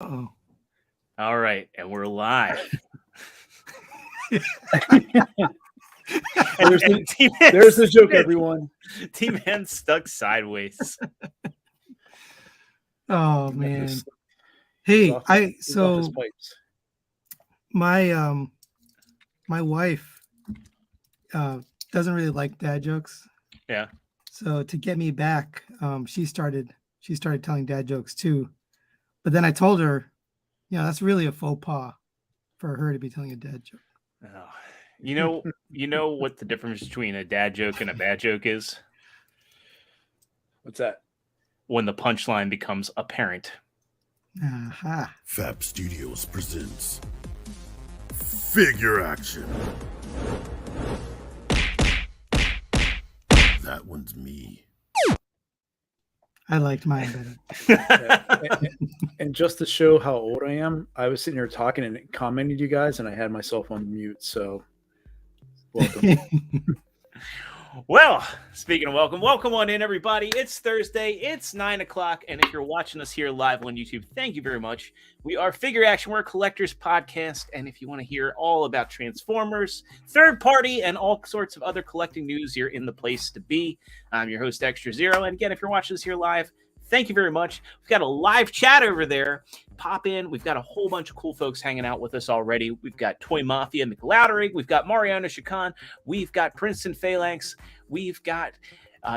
Oh. All right, and we're live. There's the joke, everyone. T-Man stuck sideways. Oh man. Hey, my wife doesn't really like dad jokes. Yeah. So to get me back, she started telling dad jokes too. But then I told her, that's really a faux pas for her to be telling a dad joke. Oh. You know what the difference between a dad joke and a bad joke is? What's that? When the punchline becomes apparent. Aha. Fab Studios presents Figure Action. That one's me. I liked mine better. And just to show how old I am, I was sitting here talking and commenting to you guys, and I had myself on mute. So, welcome. Well, speaking of welcome on in, everybody. It's Thursday. It's 9 o'clock. And if you're watching us here live on YouTube, thank you very much. We are Figure Action. We're a collector's podcast. And if you want to hear all about Transformers, third party, and all sorts of other collecting news, you're in the place to be. I'm your host, ExtraZero. And again, if you're watching this here live, thank you very much. We've got a live chat over there. Pop in. We've got a whole bunch of cool folks hanging out with us already. We've got Toy Mafia McLowdery. We've got Mariana Chacon. We've got Princeton Phalanx. We've got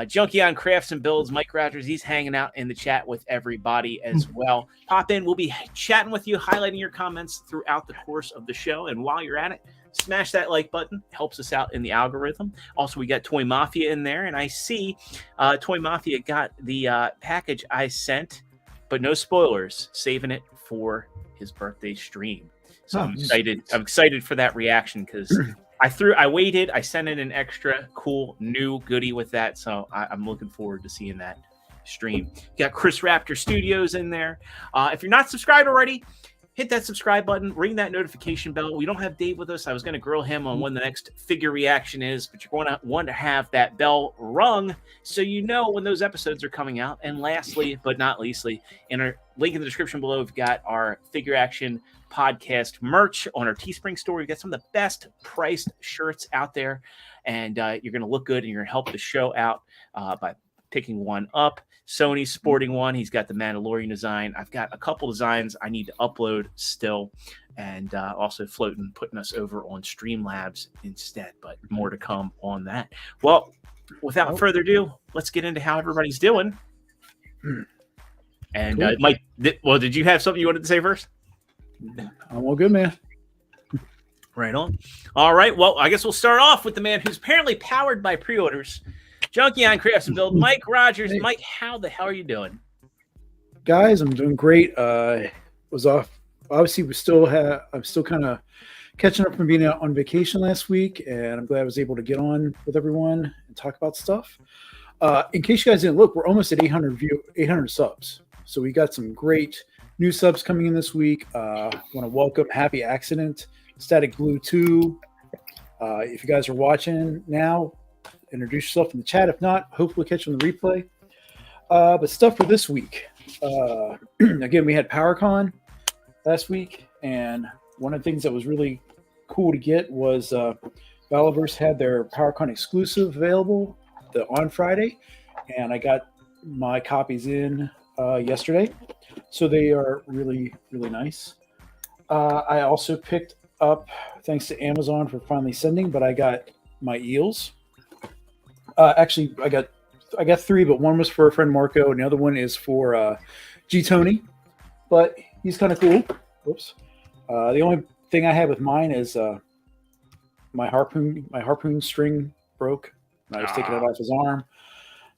Junkie on Crafts and Builds. Mike Rogers, he's hanging out in the chat with everybody as well. Pop in. We'll be chatting with you, highlighting your comments throughout the course of the show. And while you're at it, smash that like button. Helps us out in the algorithm. Also, we got Toy Mafia in there. And I see Toy Mafia got the package I sent, but no spoilers, saving it for his birthday stream. So I'm excited. I'm excited for that reaction because I waited. I sent in an extra cool new goodie with that. So I'm looking forward to seeing that stream. You got Chris Raptor Studios in there. If you're not subscribed already, hit that subscribe button, ring that notification bell. We don't have Dave with us. I was going to grill him on when the next figure reaction is, but you're going to want to have that bell rung so you know when those episodes are coming out. And lastly, but not leastly, in our link in the description below, we've got our Figure Action podcast merch on our Teespring store. We've got some of the best priced shirts out there, and you're going to look good and you're going to help the show out by picking one up. Sony's sporting one. He's got the Mandalorian design. I've got a couple designs I need to upload still, and also floating, putting us over on Streamlabs instead, but more to come on that. Well, without further ado, let's get into how everybody's doing. And Cool. Mike, did you have something you wanted to say first? I'm all good, man. Right on. All right. Well, I guess we'll start off with the man who's apparently powered by pre-orders. Junkie on Crafts and Build, Mike Rogers. Hey. Mike, how the hell are you doing? Guys, I'm doing great. Was off. Obviously, I'm still kind of catching up from being out on vacation last week, and I'm glad I was able to get on with everyone and talk about stuff. In case you guys didn't look, we're almost at 800 subs. So we got some great new subs coming in this week. Want to welcome Happy Accident, Static Blue 2. If you guys are watching now, introduce yourself in the chat. If not, hopefully catch you on the replay. But stuff for this week. Again, we had PowerCon last week, and one of the things that was really cool to get was Valorverse had their PowerCon exclusive available on Friday, and I got my copies in yesterday. So they are really, really nice. I also picked up, thanks to Amazon for finally sending, but I got my eels. Actually, I got three, but one was for a friend Marco, and the other one is for G Tony. But he's kind of cool. Oops. The only thing I had with mine is my harpoon string broke, and I was taking it off his arm.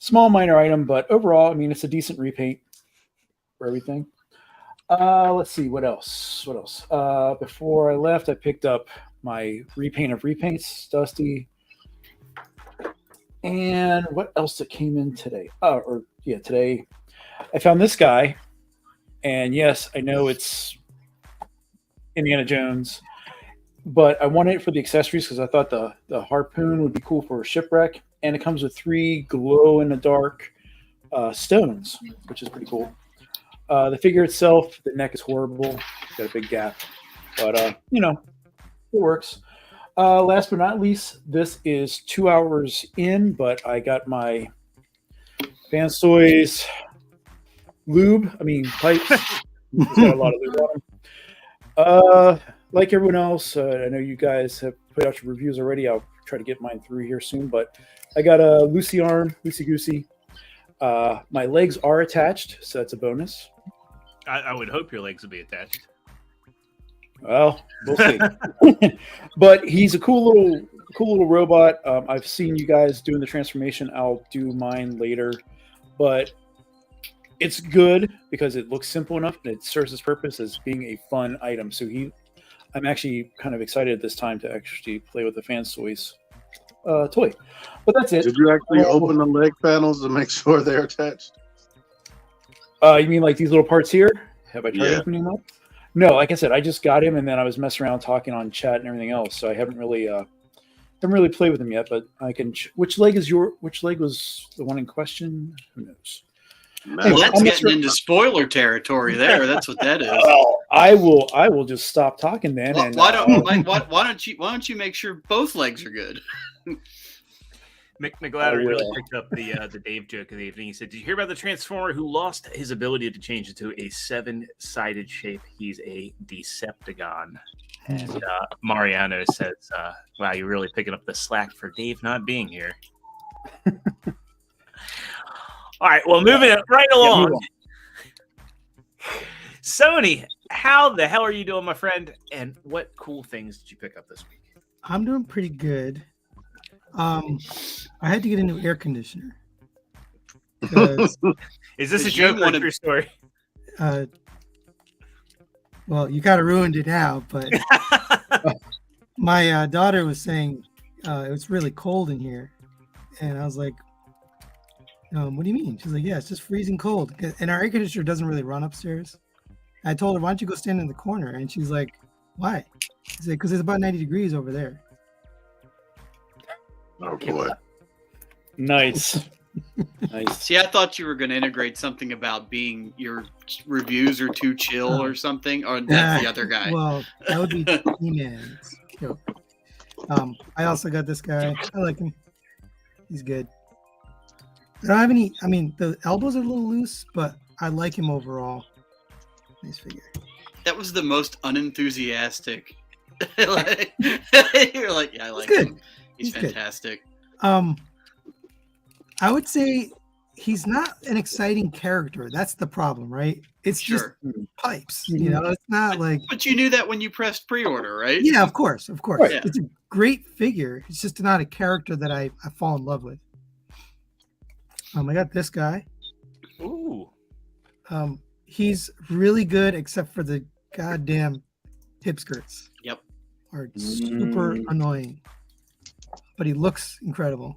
Small minor item, but overall, I mean, it's a decent repaint for everything. Let's see what else. Before I left, I picked up my repaint of repaints, Dusty. And what else that came in today? Today I found this guy, and yes, I know it's Indiana Jones, but I wanted it for the accessories because I thought the harpoon would be cool for a shipwreck, and it comes with 3 glow-in-the-dark stones, which is pretty cool. The figure itself, the neck is horrible. Got a big gap, but it works. Last but not least, this is 2 hours in, but I got my Fansoys pipes. It's got a lot of lube on them. Like everyone else, I know you guys have put out your reviews already. I'll try to get mine through here soon, but I got a loosey goosey. My legs are attached, so that's a bonus. I would hope your legs would be attached. Well, we'll see. But he's a cool little robot. I've seen you guys doing the transformation. I'll do mine later, but it's good because it looks simple enough and it serves its purpose as being a fun item. So I'm actually kind of excited this time to actually play with the Fansoys toy. But that's it. Did you actually open the leg panels to make sure they're attached? You mean like these little parts here? Have I tried opening them up? No, like I said, I just got him and then I was messing around talking on chat and everything else. So I haven't really played with him yet, but I can. Which leg was the one in question? Who knows? Well, that's getting into spoiler territory there. That's what that is. Well, I will just stop talking then. Well, and why don't you make sure both legs are good? McLeod really picked up the Dave joke of the evening. He said, "Did you hear about the Transformer who lost his ability to change into a 7-sided shape? He's a Decepticon." And Mariano says, "Wow, you're really picking up the slack for Dave not being here." All right, well, moving it right along. Sony, how the hell are you doing, my friend? And what cool things did you pick up this week? I'm doing pretty good. I had to get a new air conditioner. Is this a joke or a true story? Well, you kind of ruined it now, but my daughter was saying it was really cold in here. And I was like, what do you mean? She's like, yeah, it's just freezing cold. And our air conditioner doesn't really run upstairs. I told her, why don't you go stand in the corner? And she's like, why? I said, because it's about 90 degrees over there. Oh, boy. Nice. Nice. See, I thought you were going to integrate something about being your reviews are too chill or something, or that's the other guy. Well, that would be He-Man's joke. I also got this guy. I like him. He's good. I don't have any. I mean, the elbows are a little loose, but I like him overall. Nice figure. That was the most unenthusiastic. You're like, yeah, I like him. He's fantastic. Good. I would say he's not an exciting character. That's the problem, right? It's just pipes. You know, it's not like. But you knew that when you pressed pre-order, right? Yeah, of course. Right. Yeah. It's a great figure. It's just not a character that I fall in love with. I got this guy. Ooh. He's really good, except for the goddamn hip skirts. Yep. Are super annoying. But he looks incredible.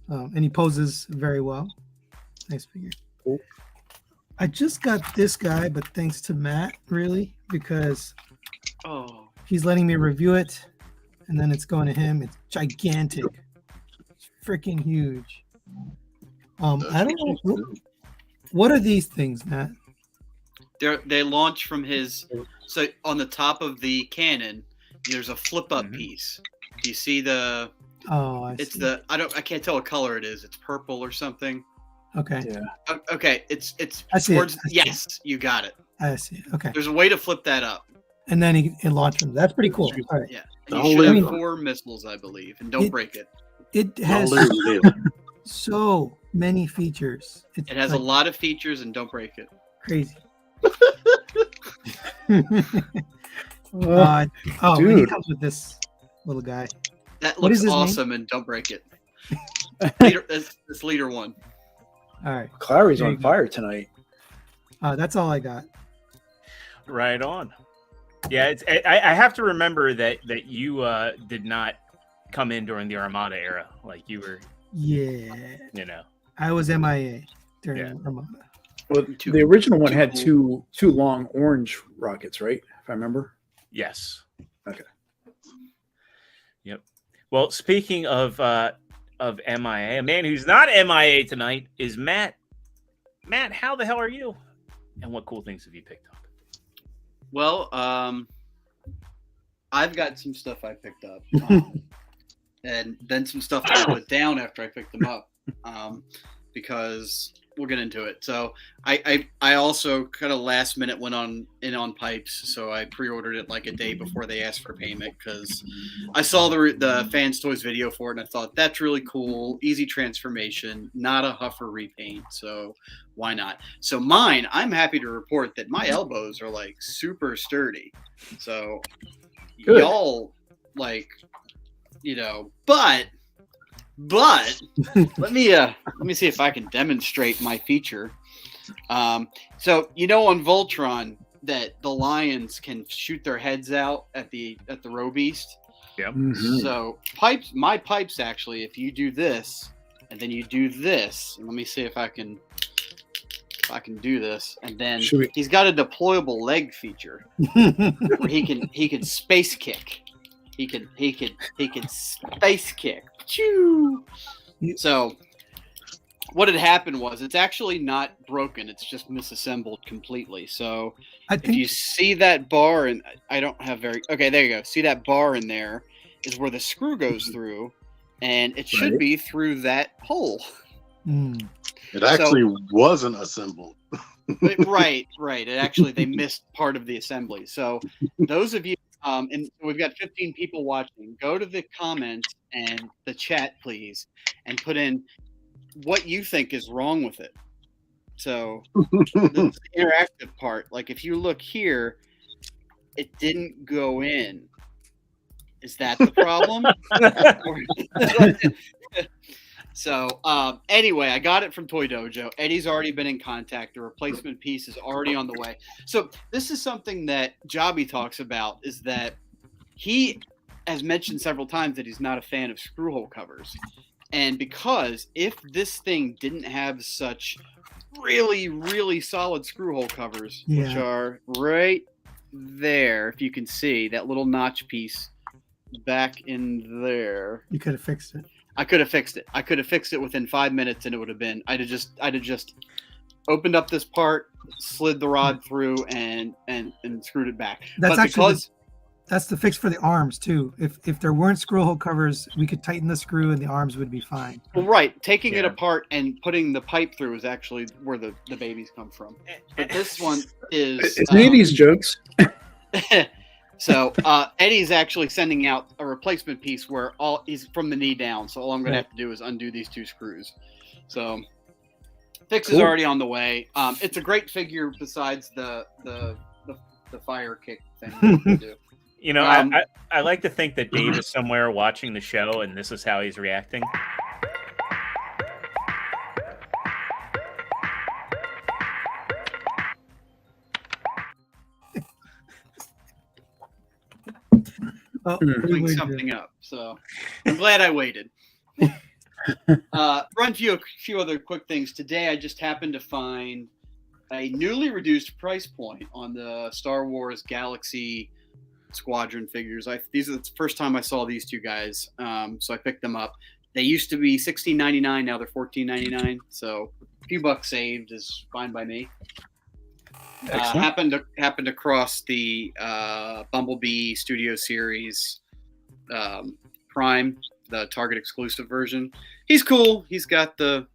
And he poses very well. Nice figure. Cool. I just got this guy, but thanks to Matt, really, because he's letting me review it, and then it's going to him. It's gigantic. It's freaking huge. I don't know. What are these things, Matt? They launch from his. So on the top of the cannon, there's a flip-up piece. Do you see the? Oh, I it's see. the. I can't tell what color it is. It's purple or something. Okay. Yeah. Okay. It's. I see towards. it. I see Yes, you got it. I see. Okay. There's a way to flip that up. And then it launched him. That's pretty cool. All right. Yeah. The And whole you should have thing. 4 missiles, I believe, and don't break it. It has Unbelievable. so many features. It's It has a lot of features, and don't break it. crazy. And he Dude. comes with this little guy. That What is looks his name? awesome, and don't break it. That's leader 1. All right. Clary's There you on go. fire tonight. That's all I got. Right on. Yeah, I have to remember that you did not come in during the Armada era. Like you were, Yeah. I was MIA during Armada. Well, the original one had two long orange rockets, right? If I remember. Yes. Okay. Yep. Well, speaking of MIA, a man who's not MIA tonight is Matt. Matt, how the hell are you? And what cool things have you picked up? Well, I've got some stuff I picked up, and then some stuff that I put down after I picked them up, because we'll get into it. So I also kind of last minute went on pipes, so I pre-ordered it like a day before they asked for payment because I saw the Fans Toys video for it and I thought that's really cool, easy transformation, not a huffer repaint, so why not? So mine, I'm happy to report that my elbows are like super sturdy, so Good. y'all like, but let me see if I can demonstrate my feature. So on Voltron that the lions can shoot their heads out at the row beast. Yep. Mhm. So my pipes actually, if you do this and then you do this, and let me see if I can do this, and then he's got a deployable leg feature where he can space kick. He can space kick. Choo! So what had happened was it's actually not broken, it's just misassembled completely. So if you see that bar, and I don't have okay, there you go. See that bar in there is where the screw goes through, and it should be through that hole. It actually wasn't assembled. Right. It actually, they missed part of the assembly. So those of you, and we've got 15 people watching, go to the comments and the chat, please, and put in what you think is wrong with it. So the interactive part, like if you look here, it didn't go in. Is that the problem? So anyway, I got it from Toy Dojo. Eddie's already been in contact. The replacement piece is already on the way. So this is something that Jobby talks about, is that he has mentioned several times that he's not a fan of screw hole covers. And because if this thing didn't have such really, really solid screw hole covers, which are right there, if you can see that little notch piece back in there. You could have fixed it. I could have fixed it. I could have fixed it within 5 minutes, and it would have been. I'd have just opened up this part, slid the rod through, and screwed it back. That's the fix for the arms too. If there weren't screw hole covers, we could tighten the screw and the arms would be fine. Well, right. Taking it apart and putting the pipe through is actually where the babies come from. But this one is. It's any of these jokes. So Eddie's actually sending out a replacement piece where he's from the knee down. So all I'm going to have to do is undo these two screws. So fix is already on the way. It's a great figure besides the fire kick thing that we do. I like to think that Dave is somewhere watching the show and this is how he's reacting. Putting something up, so I'm glad I waited. Run through a few other quick things. Today, I just happened to find a newly reduced price point on the Star Wars Galaxy Squadron figures. These are the first time I saw these two guys, so I picked them up. They used to be $16.99, now they're $14.99, so a few bucks saved is fine by me. Happened to cross the Bumblebee Studio Series Prime, the Target exclusive version. He's cool. He's got the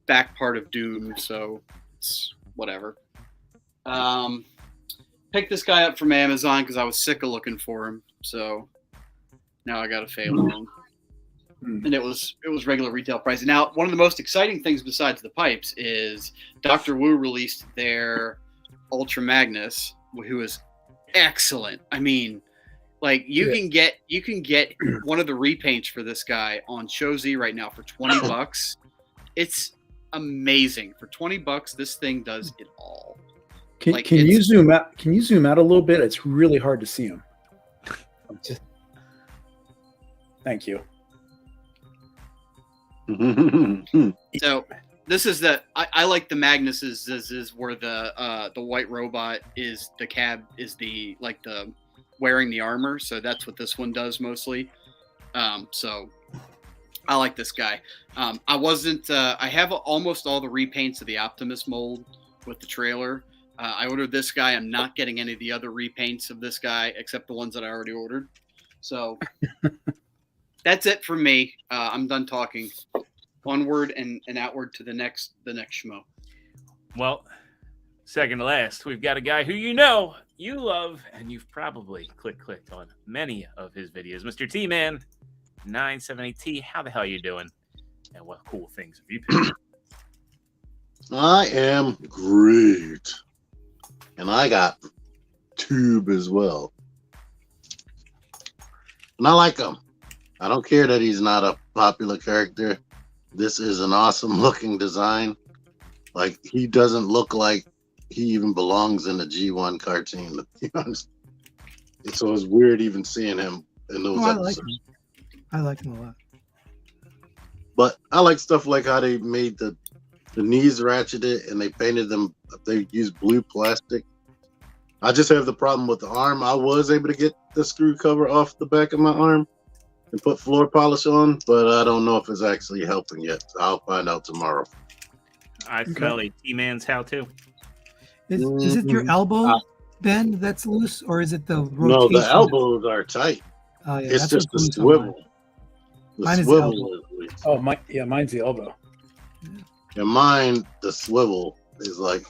back part of Doom, so it's whatever. Picked this guy up from Amazon because I was sick of looking for him, so now I got a fail on him. And it was regular retail price. Now, one of the most exciting things besides the pipes is Dr. Wu released their Ultra Magnus, who is excellent. I mean, like you can get one of the repaints for this guy on Show Z right now for $20. It's amazing. For $20, this thing does it all. Can you zoom out? Can you zoom out a little bit? It's really hard to see him. Thank you. So this is I like the Magnuses. This is where the white robot is, the cab is the wearing the armor. So that's what this one does mostly. So I like this guy. I wasn't. I have almost all the repaints of the Optimus mold with the trailer. I ordered this guy. I'm not getting any of the other repaints of this guy except the ones that I already ordered. So that's it for me. I'm done talking. Onward and outward to the next schmo. Well, second to last, we've got a guy who you know, you love, and you've probably clicked on many of his videos. Mr. T-Man 978T, how the hell are you doing? And what cool things have you picked? I am great. And I got Tube as well. And I like him. I don't care that he's not a popular character. This is an awesome looking design. Like, he doesn't look like he even belongs in the G1 cartoon, to be honest. So it's weird even seeing him in those episodes. I like him a lot. But I like stuff like how they made the knees ratcheted and they painted them. They used blue plastic. I just have the problem with the arm. I was able to get the screw cover off the back of my arm and put floor polish on, but I don't know if it's actually helping yet. So I'll find out tomorrow. I smell a T-Man's how to. Is it your elbow, Ben, that's loose, or is it the rotation? No, the elbows are tight. Oh, yeah, it's just the swivel. Mine is the elbow. Oh, mine's the elbow. And mine, the swivel is like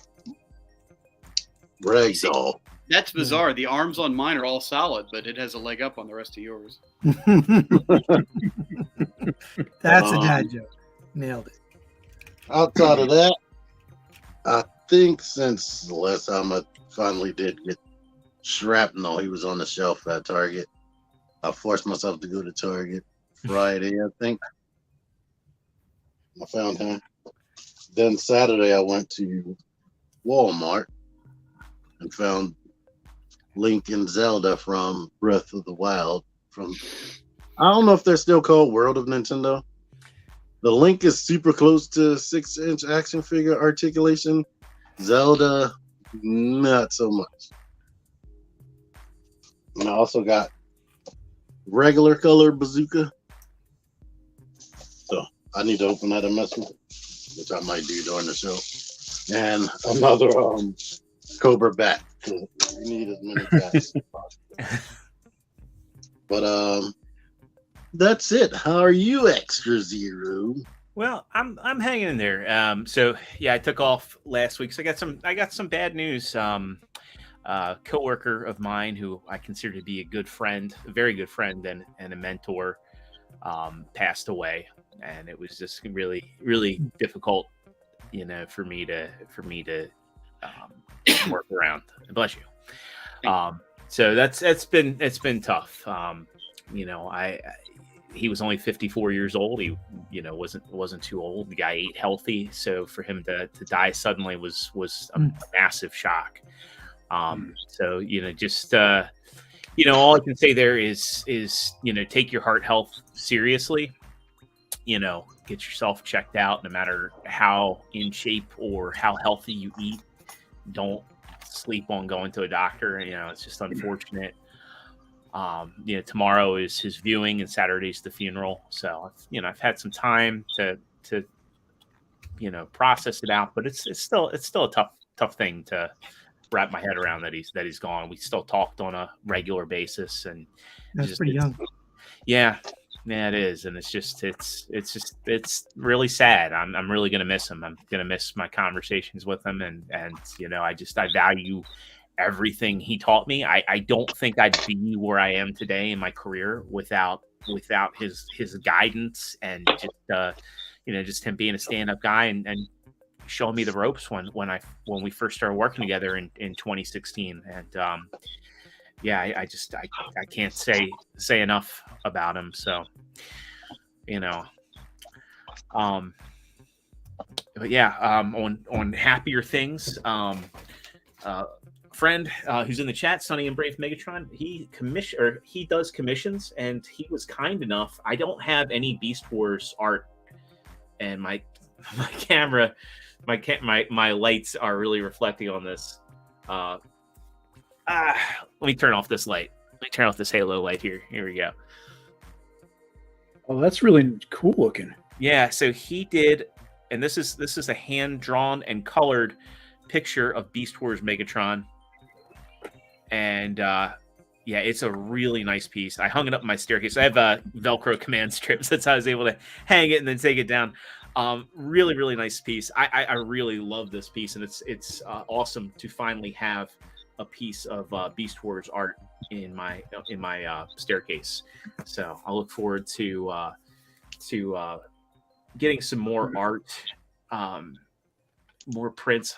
ragdoll. That's bizarre. The arms on mine are all solid, but it has a leg up on the rest of yours. That's a dad joke. Nailed it. Outside of that, I think since the last time I finally did get Shrapnel, he was on the shelf at Target. I forced myself to go to Target Friday, I think. I found him. Then Saturday, I went to Walmart and found Link and Zelda from Breath of the Wild. I don't know if they're still called World of Nintendo. The Link is super close to 6-inch action figure articulation. Zelda, not so much. And I also got regular color bazooka. So I need to open that and mess with it, which I might do during the show. And another Cobra bat. You need as many bats as possible. But that's it. How are you, ExtraZero? Well, I'm hanging in there. So yeah, I took off last week. So I got some bad news. Coworker of mine who I consider to be a good friend, a very good friend and a mentor, passed away, and it was just really, really difficult, for me to work around. Bless you. So it's been tough. He was only 54 years old. He, wasn't too old. The guy ate healthy. So for him to die suddenly was a massive shock. So, all I can say there is, take your heart health seriously, get yourself checked out, no matter how in shape or how healthy you eat. Don't sleep on going to a doctor. It's just unfortunate. Tomorrow is his viewing and Saturday's the funeral. So, I've had some time to process it out, but it's still a tough thing to wrap my head around that he's gone. We still talked on a regular basis, and that's pretty young. Yeah, it is. And it's really sad. I'm really going to miss him. I'm going to miss my conversations with him. And I value everything he taught me. I don't think I'd be where I am today in my career without his guidance and just him being a stand-up guy and showing me the ropes when we first started working together in 2016. And I can't say enough about him. So, but yeah, on happier things, friend who's in the chat, Sonny and Brave Megatron, he does commissions, and he was kind enough. I don't have any Beast Wars art, and my camera, my lights are really reflecting on this. Let me turn off this light. Let me turn off this halo light here. Here we go. Oh, that's really cool looking. Yeah, so he did, and this is a hand drawn and colored picture of Beast Wars Megatron, and yeah, it's a really nice piece. I hung it up in my staircase. I have Velcro command strips. That's how I was able to hang it and then take it down. Really, really nice piece. I really love this piece, and it's awesome to finally have a piece of Beast Wars art in my staircase. So I look forward to getting some more art, more prints.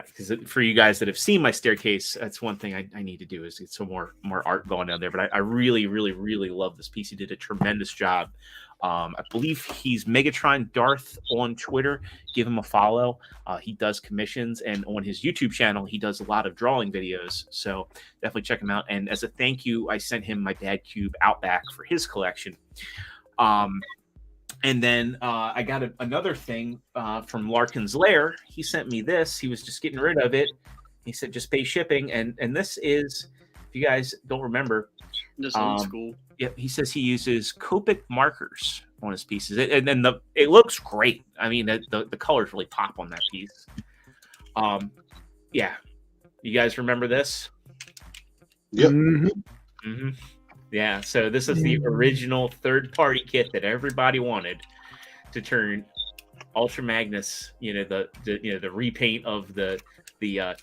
Because for you guys that have seen my staircase, that's one thing I need to do is get some more art going down there. But I really, really, really love this piece. He did a tremendous job. I believe he's Megatron Darth on Twitter. Give him a follow. He does commissions, and on his YouTube channel, he does a lot of drawing videos. So definitely check him out. And as a thank you, I sent him my Dad Cube Outback for his collection. And then I got another thing from Larkin's Lair. He sent me this. He was just getting rid of it. He said, just pay shipping. And this is, if you guys don't remember, this old school. Yeah, he says he uses Copic markers on his pieces. And then it looks great. I mean, the colors really pop on that piece. Yeah. You guys remember this? Yep. Mm-hmm. Mm-hmm. Yeah, so this is the original third-party kit that everybody wanted to turn Ultra Magnus, the repaint of the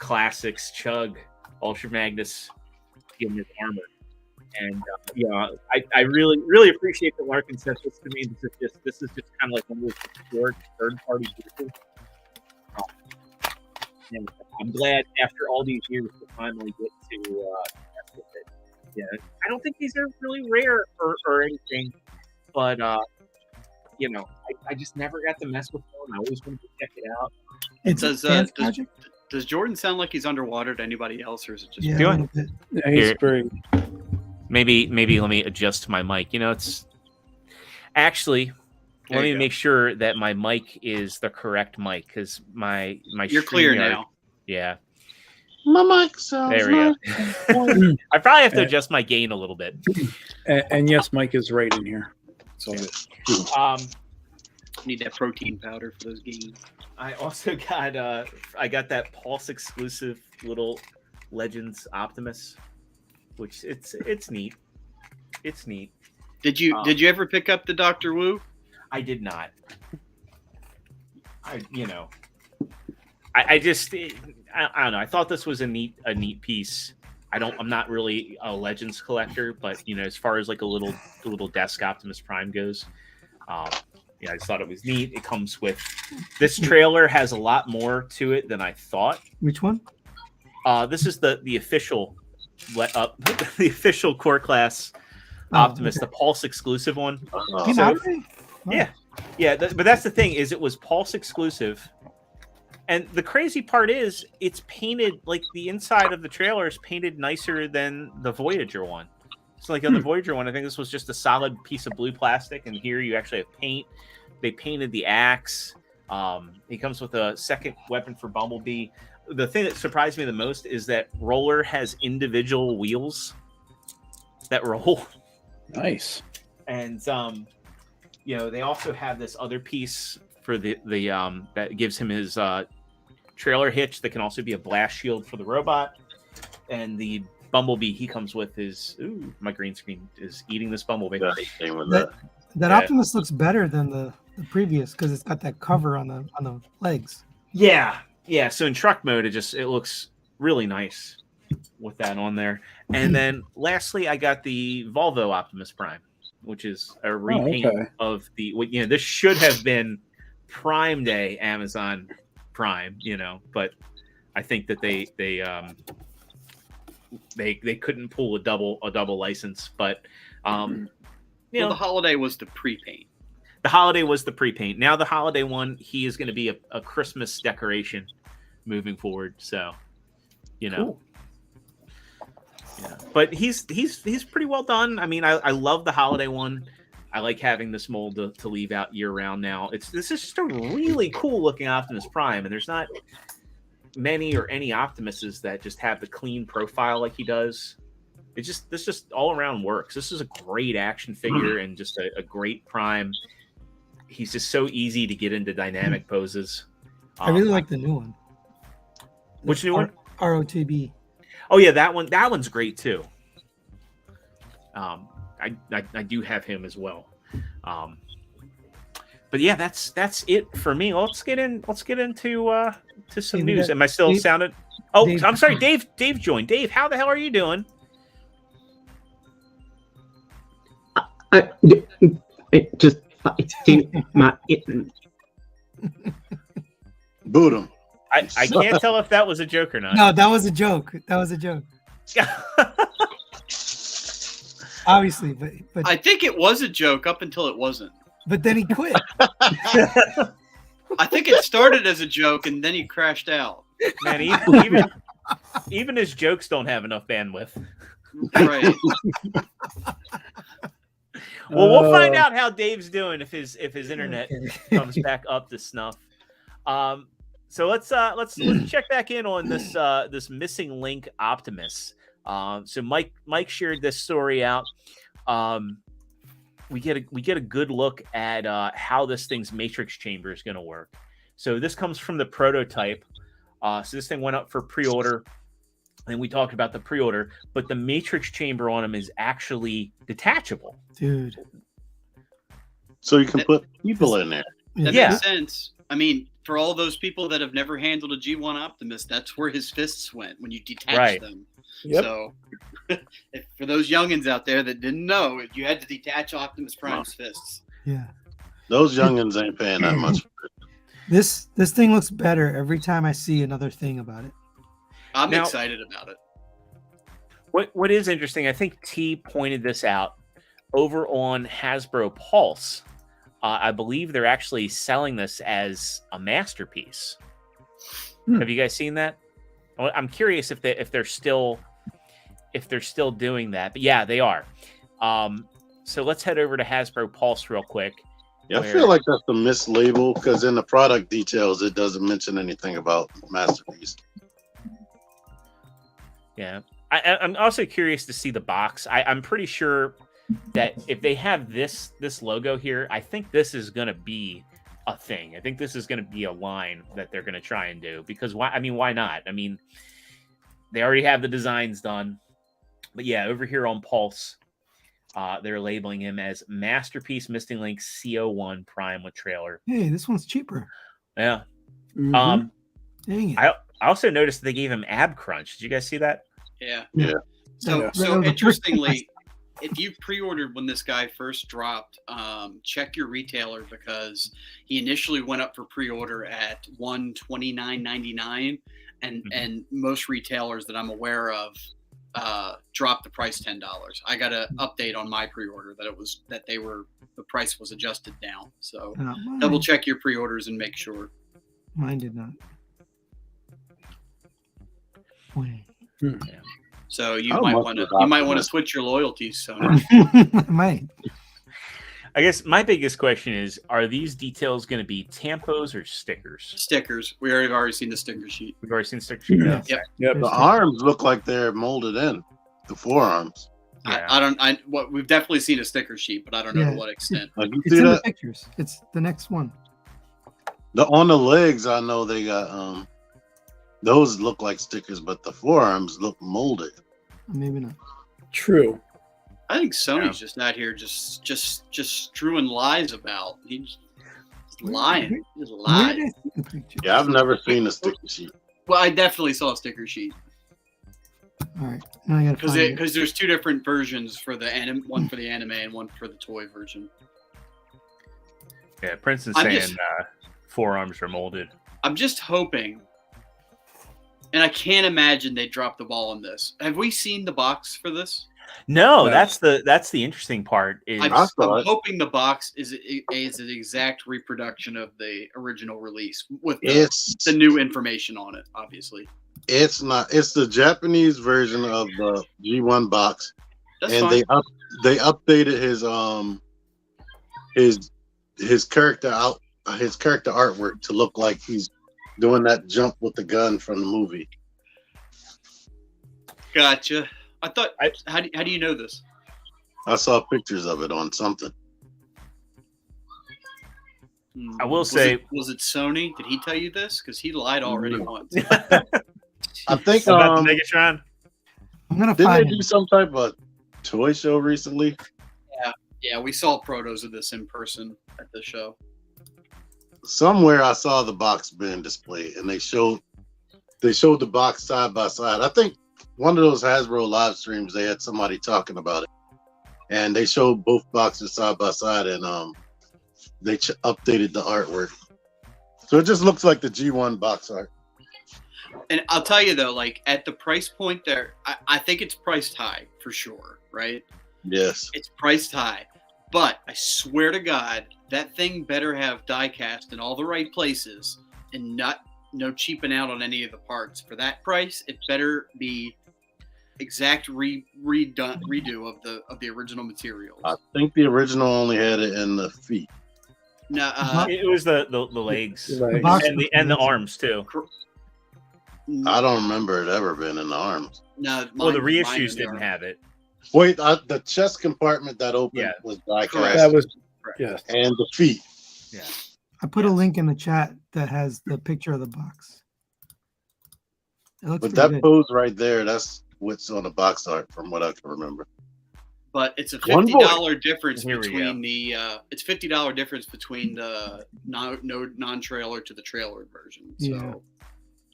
classics Chug Ultra Magnus in his armor. And I really, really appreciate that Larkin sent this to me. This is just kind of like one of those historic third-party pieces. And I'm glad after all these years to finally get to mess with it. Yeah, I don't think these are really rare or anything, but I just never got to mess with them. I always wanted to check it out. Does Jordan sound like he's underwater to anybody else, or is it just He's very... Maybe let me adjust my mic. It's actually let me make sure that my mic is the correct mic because my you're clear now. Yeah. My mic sounds there we go. I probably have to adjust my gain a little bit. And yes, Mike is right in here. So need that protein powder for those gains. I also got that Pulse exclusive little Legends Optimus, which it's neat. It's neat. Did you ever pick up the Dr. Wu? I did not. I don't know. I thought this was a neat piece. I'm not really a Legends collector, but as far as like a little desk Optimus Prime goes, I just thought it was neat. It comes with this trailer has a lot more to it than I thought. Which one? This is the official the official core class Optimus, the Pulse exclusive one. Yeah. But that's the thing is it was Pulse exclusive. And the crazy part is it's painted like the inside of the trailer is painted nicer than the Voyager one. So like on the Voyager one, I think this was just a solid piece of blue plastic. And here you actually have paint. They painted the axe. He comes with a second weapon for Bumblebee. The thing that surprised me the most is that Roller has individual wheels that roll. Nice. And, they also have this other piece for the that gives him his trailer hitch that can also be a blast shield for the robot. And the Bumblebee he comes with is my green screen is eating this Bumblebee. That Optimus looks better than the previous because it's got that cover on the legs. Yeah. So in truck mode, it looks really nice with that on there. And then lastly, I got the Volvo Optimus Prime, which is a repaint of the. This should have been Prime Day Amazon Prime, but I think that they couldn't pull a double license, but the holiday was the pre-paint. The holiday was the pre-paint. Now the holiday one, he is going to be a Christmas decoration moving forward. So, cool. Yeah, but he's pretty well done. I mean, I love the holiday one. I like having this mold to leave out year round now. This is just a really cool looking Optimus Prime, and there's not many or any Optimuses that just have the clean profile like he does. this just all around works. This is a great action figure and just a great prime. He's just so easy to get into dynamic poses. I really like the new one. Which new one? ROTB. Oh yeah, that one. That one's great too. I do have him as well. But yeah, that's it for me. Let's get into to some news. Am I still sounded? Oh, Dave, I'm sorry, Dave. Dave joined. Dave, how the hell are you doing? I think my Boot him. I can't tell if that was a joke or not. No, that was a joke. That was a joke. Obviously, but I think it was a joke up until it wasn't. But then he quit. I think it started as a joke and then he crashed out. Man, even his jokes don't have enough bandwidth. Right. Well, we'll find out how Dave's doing if his internet comes back up to snuff. So let's check back in on this missing link Optimus. So Mike shared this story out. We get a good look at how this thing's matrix chamber is going to work. So this comes from the prototype. So this thing went up for pre-order, and we talked about the pre-order, but the matrix chamber on him is actually detachable, dude. So you can put people in there. That makes sense. I mean, for all those people that have never handled a G1 Optimus, that's where his fists went when you detach them. Yep. So, for those youngins out there that didn't know, you had to detach Optimus Prime's fists. Yeah. Those youngins ain't paying that much for it. This thing looks better every time I see another thing about it. I'm excited about it. What is interesting, I think T pointed this out over on Hasbro Pulse. I believe they're actually selling this as a masterpiece. Have you guys seen that? I'm curious if they're still doing that. But yeah, they are. So let's head over to Hasbro Pulse real quick. Yeah, I feel like that's a mislabel because in the product details it doesn't mention anything about masterpiece. Yeah, I'm also curious to see the box. I'm pretty sure that if they have this logo here, I think this is going to be a thing. I think this is going to be a line that they're going to try and do because why not? I mean, they already have the designs done. But yeah, over here on Pulse, they're labeling him as Masterpiece Missing Link CO1 Prime with trailer. Hey, this one's cheaper. Yeah. Mm-hmm. Dang it. I also noticed they gave him ab crunch. Did you guys see that? Yeah. Yeah. So interestingly, if you pre-ordered when this guy first dropped, check your retailer because he initially went up for pre-order at $129.99, and most retailers that I'm aware of dropped the price $10. I got an update on my pre-order that the price was adjusted down. So double check your pre-orders and make sure. Mine did not. Yeah. So you might want to switch your loyalties, Sony. I might. I guess my biggest question is: are these details going to be tampos or stickers? Stickers. We've already seen the sticker sheet. We've already seen the sticker sheet. Yeah. Yep. The arms look like they're molded in the forearms. Yeah. We've definitely seen a sticker sheet, but I don't know to what extent. Like you It's see in that? the pictures. It's the next one. On the legs, I know they got those look like stickers, but the forearms look molded. Maybe not. True. I think Sony's just out here just strewing lies about. He's lying. He's lying. Yeah, I've never seen a sticker sheet. Well, I definitely saw a sticker sheet. All right. Now I gotta find it. Because there's two different versions for the one for the anime and one for the toy version. Yeah, Princeton's saying forearms are molded. I'm just hoping, and I can't imagine they dropped the ball on this. Have we seen the box for this? No, that's the interesting part. I'm hoping the box is an exact reproduction of the original release with the new information on it. Obviously, it's not. It's the Japanese version of the G1 box, that's and fine. they updated his character artwork to look like he's doing that jump with the gun from the movie. Gotcha. I thought. How do you know this? I saw pictures of it on something. I will say, was it Sony? Did he tell you this? Because he lied already once. I think about the Megatron. I'm gonna didn't find they do some type of toy show recently? Yeah, we saw protos of this in person at the show. Somewhere I saw the box being displayed, and they showed the box side by side. I think one of those Hasbro live streams, they had somebody talking about it, and they showed both boxes side by side, and they updated the artwork, so it just looks like the G1 box art. And I'll tell you though, like at the price point there, I think it's priced high for sure, right? Yes, it's priced high, but I swear to God, that thing better have die cast in all the right places and no cheaping out on any of the parts. For that price, it better be exact redo of the original materials. I think the original only had it in the feet. No, it was the legs The and the arms too. I don't remember it ever been in the arms. No, well, the reissues didn't have it. Wait, the chest compartment that opened was die cast. That was yes, and the feet. Yeah, I put a link in the chat that has the picture of the box. It looks But pretty that good. pose right there, that's what's on the box art from what I can remember. But it's a One $50 difference Here we between the it's $50 difference between the non-trailer to the trailer version. So Yeah.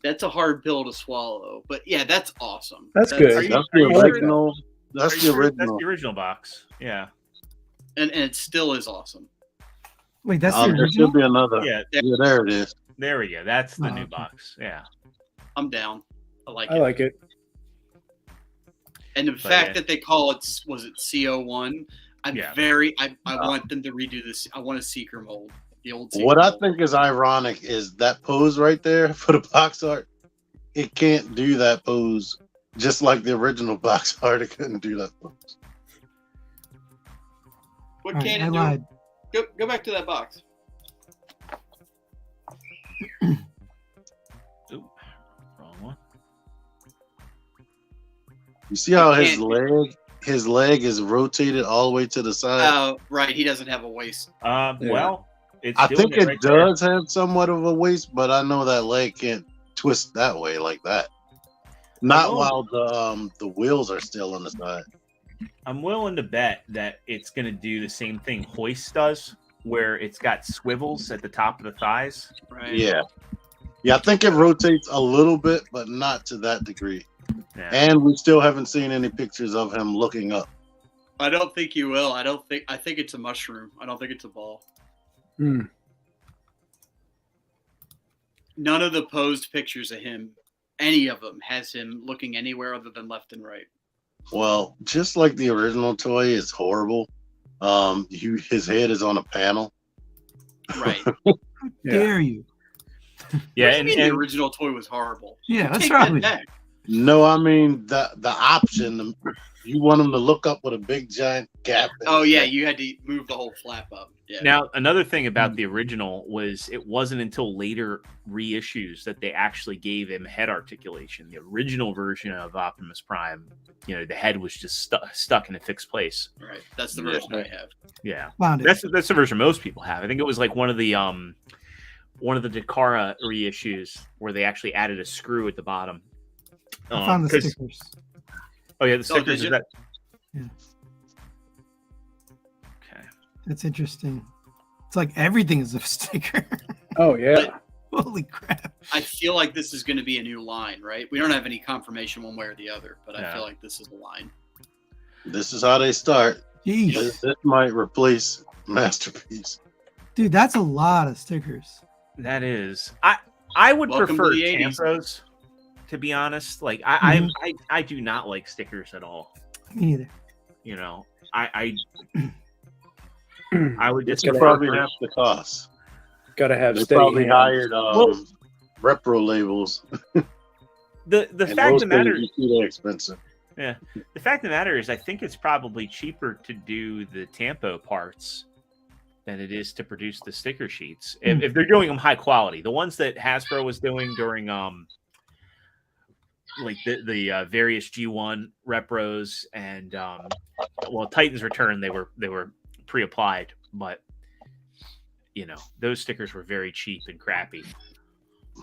that's a hard pill to swallow. But yeah, that's awesome. That's good. That's the original. That's the original. That's the original box. Yeah. And it still is awesome. Wait, that's the There original? should be another. Yeah. Yeah, there it is. There we go. That's the Oh, new okay. box. Yeah. I'm down. I like I it. like it. And the But fact yeah. that they call it, was it CO1? I want them to redo this. I want a Seeker mold. The old Seeker What I mold. think is ironic is that pose right there for the box art. It can't do that pose just like the original box art. It couldn't do that pose. What All right, can I it lied. do? Go back to that box. Ooh, wrong one. You see how It his leg is rotated all the way to the side? Oh, right. He doesn't have a waist. Well, it's I doing think it right there. does have somewhat of a waist, but I know that leg can't twist that way like that. Not while the wheels are still on the side. I'm willing to bet that it's going to do the same thing Hoist does, where it's got swivels at the top of the thighs. Right. Yeah. I think it rotates a little bit, but not to that degree. Yeah. And we still haven't seen any pictures of him looking up. I don't think you will. I think it's a mushroom. I don't think it's a ball. Hmm. None of the posed pictures of him, any of them, has him looking anywhere other than left and right. Well, just like the original toy is horrible. His head is on a panel. Right. How dare you? Yeah, What do you mean the original toy was horrible? Yeah, that's Take right. that back. No, I mean the option. You want him to look up with a big giant gap. in Oh his yeah, head. you had to move the whole flap up. Yeah. Now, another thing about the original was it wasn't until later reissues that they actually gave him head articulation. The original version of Optimus Prime, the head was just stuck in a fixed place. Right. That's the version I have. Yeah, Found it. that's the version most people have. I think it was like one of the Dakara reissues where they actually added a screw at the bottom. I found the 'cause- stickers. Oh yeah, the stickers. did Is you? that? Yeah. Okay. That's interesting. It's like everything is a sticker. Oh yeah. Holy crap. I feel like this is going to be a new line, right? We don't have any confirmation one way or the other, but I No. feel like this is a line. This is how they start. Jeez. This might replace Masterpiece. Dude, that's a lot of stickers. That is. I would Welcome to prefer the 80s. tampos, to be honest. Like Mhm. I do not like stickers at all. Me neither. I would just They gonna probably prefer. have to cost. Got to have They steady probably hands. hired Well- repro labels. The And fact of those the matter things you see they're expensive. the fact of the matter is I think it's probably cheaper to do the tampo parts than it is to produce the sticker sheets. If they're doing them high quality. The ones that Hasbro was doing during like the various G1 repros and Titan's Return, they were pre-applied, but those stickers were very cheap and crappy.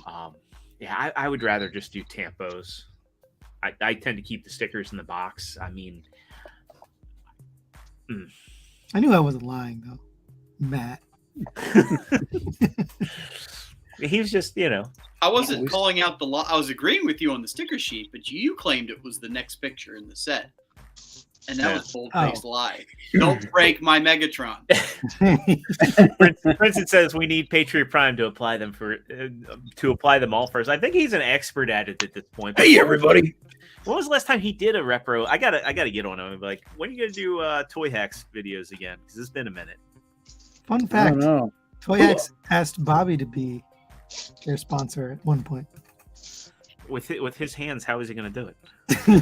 I would rather just do tampos. I tend to keep the stickers in the box. I mean, I knew I wasn't lying though, Matt. He was just, I wasn't calling out the I was agreeing with you on the sticker sheet, but you claimed it was the next picture in the set. And that was bold-faced lie. Don't break my Megatron. Princeton says we need Patriot Prime to apply them all first. I think he's an expert at it at this point. Hey, everybody! When was the last time he did a repro? I gotta get on him. Like, when are you gonna do Toy Hacks videos again? Because it's been a minute. Fun fact: Toy Hacks asked Bobby to be their sponsor at one point. With his hands, how is he gonna do it?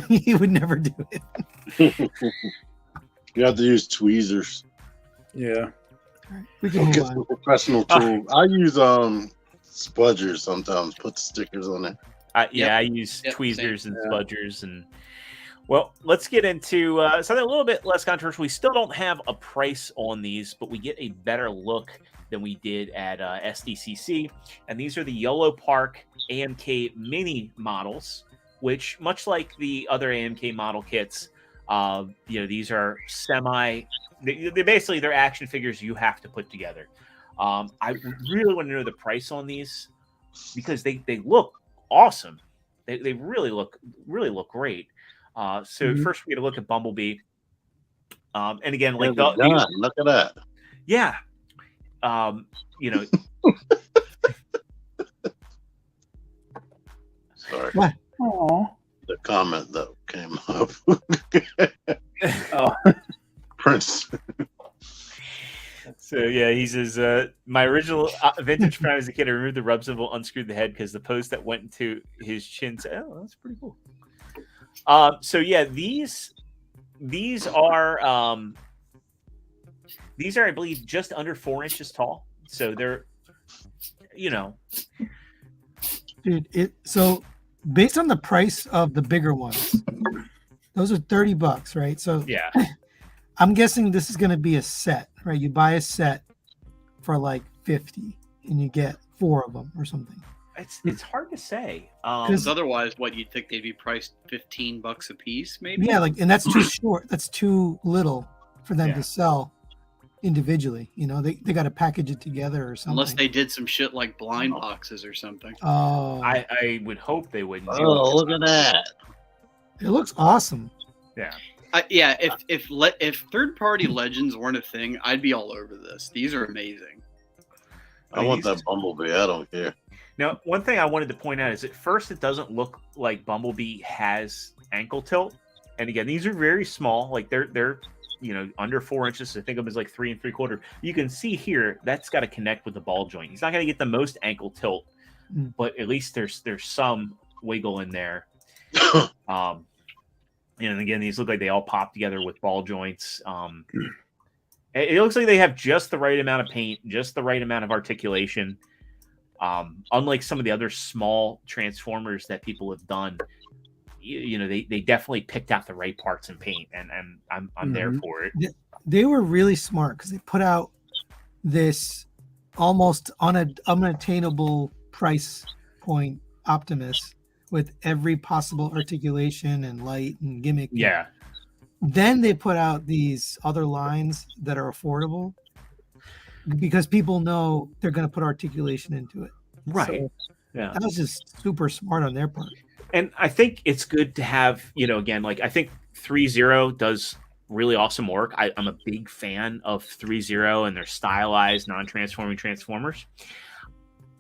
He would never do it. You have to use tweezers. Yeah. Right, we can move on. Professional tool. I use spudgers sometimes. Put the stickers on it. I use tweezers and spudgers, and let's get into something a little bit less controversial. We still don't have a price on these, but we get a better look than we did at SDCC, and these are the YOLO Park AMK mini models, which, much like the other AMK model kits, these are they're action figures you have to put together. I really want to know the price on these because they look awesome. They really look great. First we get a look at Bumblebee. And again, like look at that. Yeah. Sorry. What? The comment that came up. Prince. So he says, my original vintage Prime as a kid, I removed the rub symbol, unscrewed the head because the post that went into his chin said, oh, that's pretty cool. These are I believe just under 4 inches tall. So they're Dude, so based on the price of the bigger ones, those are $30, right? So yeah, I'm guessing this is going to be a set, right? You buy a set for like $50 and you get 4 of them or something. It's hard to say. Because otherwise, you'd think they'd be priced $15 a piece, maybe? Yeah, and that's too short. That's too little for them to sell individually. They got to package it together or something. Unless they did some shit like blind boxes or something. Oh, I would hope they wouldn't. Look at that! It looks awesome. Yeah. If third-party legends weren't a thing, I'd be all over this. These are amazing. I want that Bumblebee. I don't care. Now, one thing I wanted to point out is at first it doesn't look like Bumblebee has ankle tilt, and again, these are very small. Like they're under 4 inches. I think of them as like 3 3/4. You can see here that's got to connect with the ball joint. He's not going to get the most ankle tilt, but at least there's some wiggle in there. And again, these look like they all pop together with ball joints. It looks like they have just the right amount of paint, just the right amount of articulation. Unlike some of the other small Transformers that people have done, they definitely picked out the right parts and paint, and I'm there for it. They were really smart because they put out this almost unattainable price point Optimus with every possible articulation and light and gimmick. Yeah. Then they put out these other lines that are affordable because people know they're going to put articulation into it. Right. So yeah. That was just super smart on their part. And I think it's good to have, again, like I think 3-0 does really awesome work. I'm a big fan of 3-0 and their stylized, non-transforming Transformers.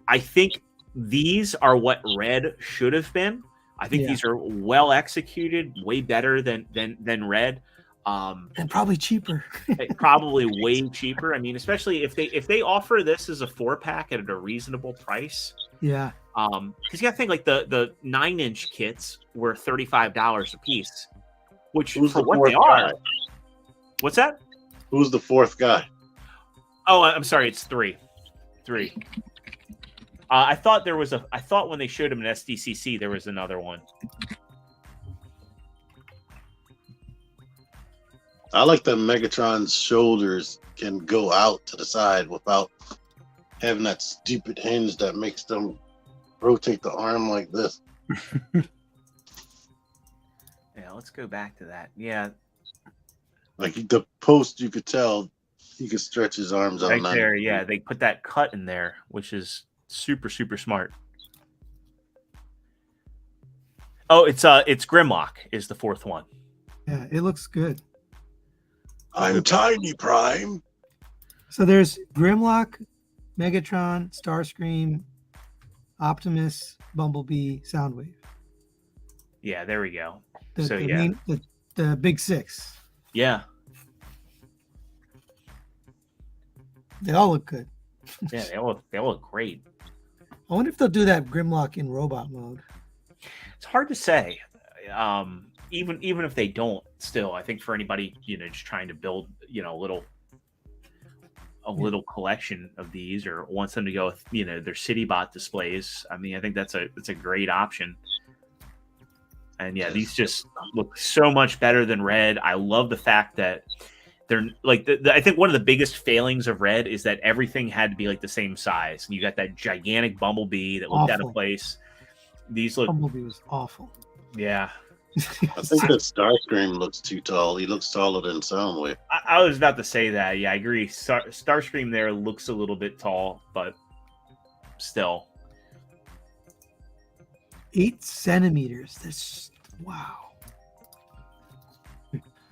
I think these are what Red should have been. I think these are well executed, way better than Red. And probably cheaper. Probably way cheaper. I mean, especially if they offer this as a 4-pack at a reasonable price. Yeah. Because you got to think like the 9-inch kits were $35 a piece, which for what they are. What's that? Who's the 4th guy? Oh, I'm sorry. It's 3. I thought when they showed him in SDCC, there was another one. I like that Megatron's shoulders can go out to the side without having that stupid hinge that makes them rotate the arm like this. Yeah, let's go back to that. Yeah. Like the post, you could tell he could stretch his arms out. Right there, yeah. They put that cut in there, which is super, super smart. Oh, it's Grimlock is the fourth one. Yeah, it looks good. I'm Tiny Prime. So there's Grimlock, Megatron, Starscream, Optimus, Bumblebee, Soundwave. Yeah, there we go. The big six. Yeah. They all look good. Yeah, they all look great. I wonder if they'll do that Grimlock in robot mode. It's hard to say. Even if they don't, still, I think for anybody, just trying to build, a little collection of these, or wants them to go with, their CityBot displays. I mean, I think that's a great option. And yeah, these just look so much better than Red. I love the fact that they're like, I think one of the biggest failings of Red is that everything had to be like the same size. And you got that gigantic Bumblebee that looked out of place. These look. Bumblebee was awful. Yeah. I think that Starscream looks too tall. He looks taller than Soundwave. I was about to say that. Yeah, I agree. Starscream there looks a little bit tall, but still. 8 centimeters. That's wow.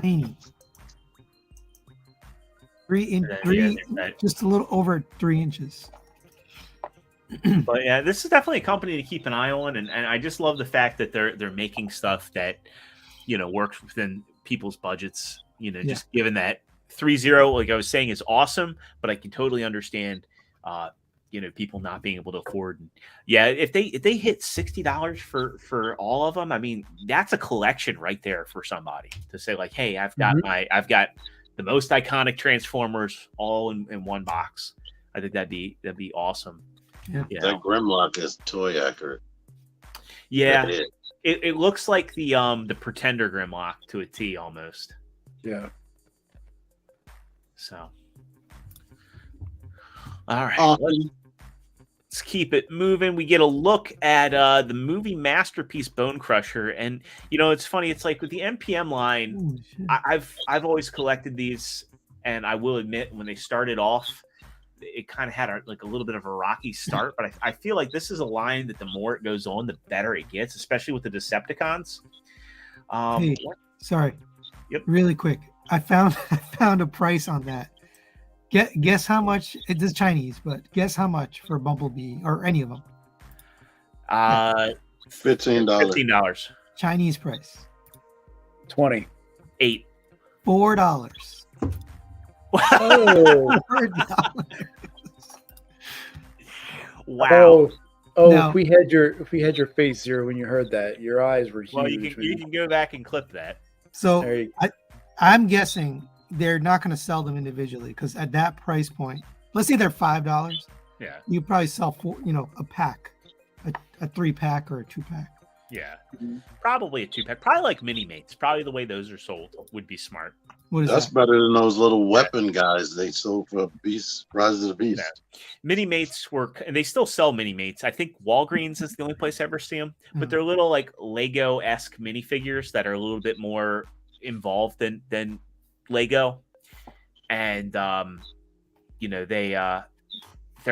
Tiny. Just a little over 3 inches. But yeah, this is definitely a company to keep an eye on, and I just love the fact that they're making stuff that works within people's budgets. Just given that 3.0, like I was saying, is awesome, but I can totally understand people not being able to afford. Yeah, if they hit $60 for all of them, I mean, that's a collection right there for somebody to say like, hey, I've got the most iconic Transformers all in one box. I think that'd be awesome. Yeah. That Grimlock is toy accurate. Yeah, it looks like the Pretender Grimlock to a T almost. Yeah. So, all right, let's keep it moving. We get a look at the movie masterpiece Bone Crusher, and it's funny. It's like with the MPM line, I've always collected these, and I will admit when they started off, it kind of had a little bit of a rocky start, but I feel like this is a line that the more it goes on, the better it gets, especially with the Decepticons. Hey, sorry. Yep. Really quick. I found a price on that. Guess how much? It is Chinese, but guess how much for Bumblebee or any of them? $15. $15. Chinese price. 20. $8. $4. Oh. $4. Wow. Oh, No. if we had your face here when you heard that, your eyes were huge. Well, you can go back and clip that. So There you- I'm guessing they're not going to sell them individually because at that price point, let's say they're $5. Yeah. You probably sell a pack, a 3-pack or a 2-pack. Yeah. Probably a 2-pack. Probably like mini mates. Probably the way those are sold would be smart. What is That's that? better than those little weapon guys they sold for Rise of the Beast. Yeah. Mini mates work, and they still sell mini mates. I think Walgreens is the only place I ever see them, but they're little like Lego-esque minifigures that are a little bit more involved than Lego, and they're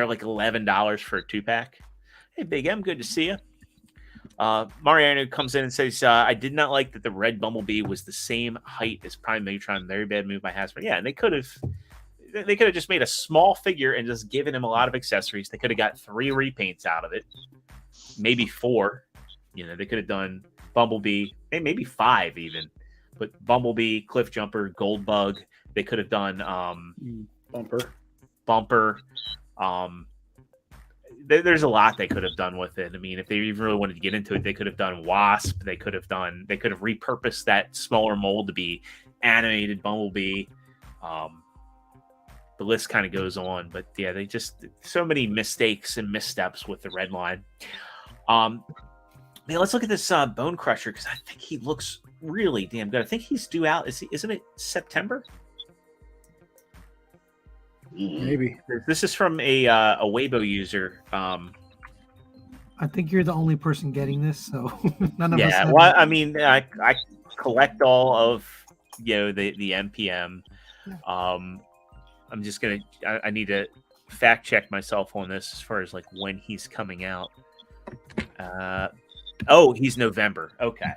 like $11 for a 2-pack. Hey, Big M, good to see you. Mariano comes in and says, I did not like that the red Bumblebee was the same height as Prime Megatron. Very bad move by Hasbro. Yeah, and they could have just made a small figure and just given him a lot of accessories. They could have got 3 repaints out of it, maybe 4. They could have done Bumblebee, maybe 5 even. But Bumblebee, Cliff Jumper, Gold Bug. They could have done Bumper. There's a lot they could have done with it. I mean, if they even really wanted to get into it, they could have done Wasp. They could have repurposed that smaller mold to be animated Bumblebee. the list kind of goes on. But yeah, they just so many mistakes and missteps with the red line. Man, let's look at this Bone Crusher because I think he looks really damn good. I think he's due out. Isn't it September? Maybe. This is from a Weibo user. I think you're the only person getting this, so none of us. Yeah, well, I mean, I collect all of the NPM. I'm just gonna. I need to fact check myself on this as far as like when he's coming out. He's November. Okay,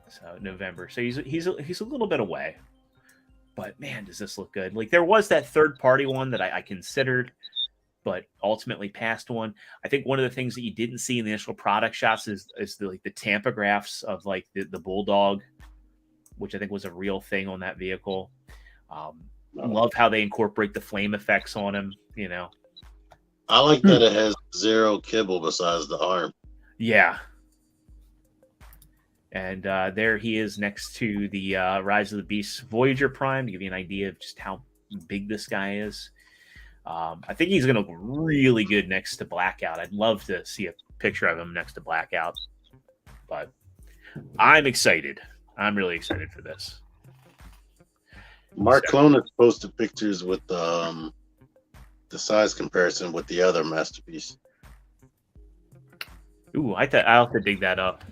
so November. So he's a little bit away. But man, does this look good? Like there was that third party one that I considered, but ultimately passed one. I think one of the things that you didn't see in the initial product shots is the tampagraphs of like the Bulldog, which I think was a real thing on that vehicle. Love how they incorporate the flame effects on him. I like that it has zero kibble besides the arm. Yeah. And there he is next to the Rise of the Beast Voyager Prime to give you an idea of just how big this guy is. I think he's going to look really good next to Blackout. I'd love to see a picture of him next to Blackout. But I'm excited. I'm really excited for this. Mark Clonus posted pictures with the size comparison with the other masterpiece. Ooh, I'll have to dig that up.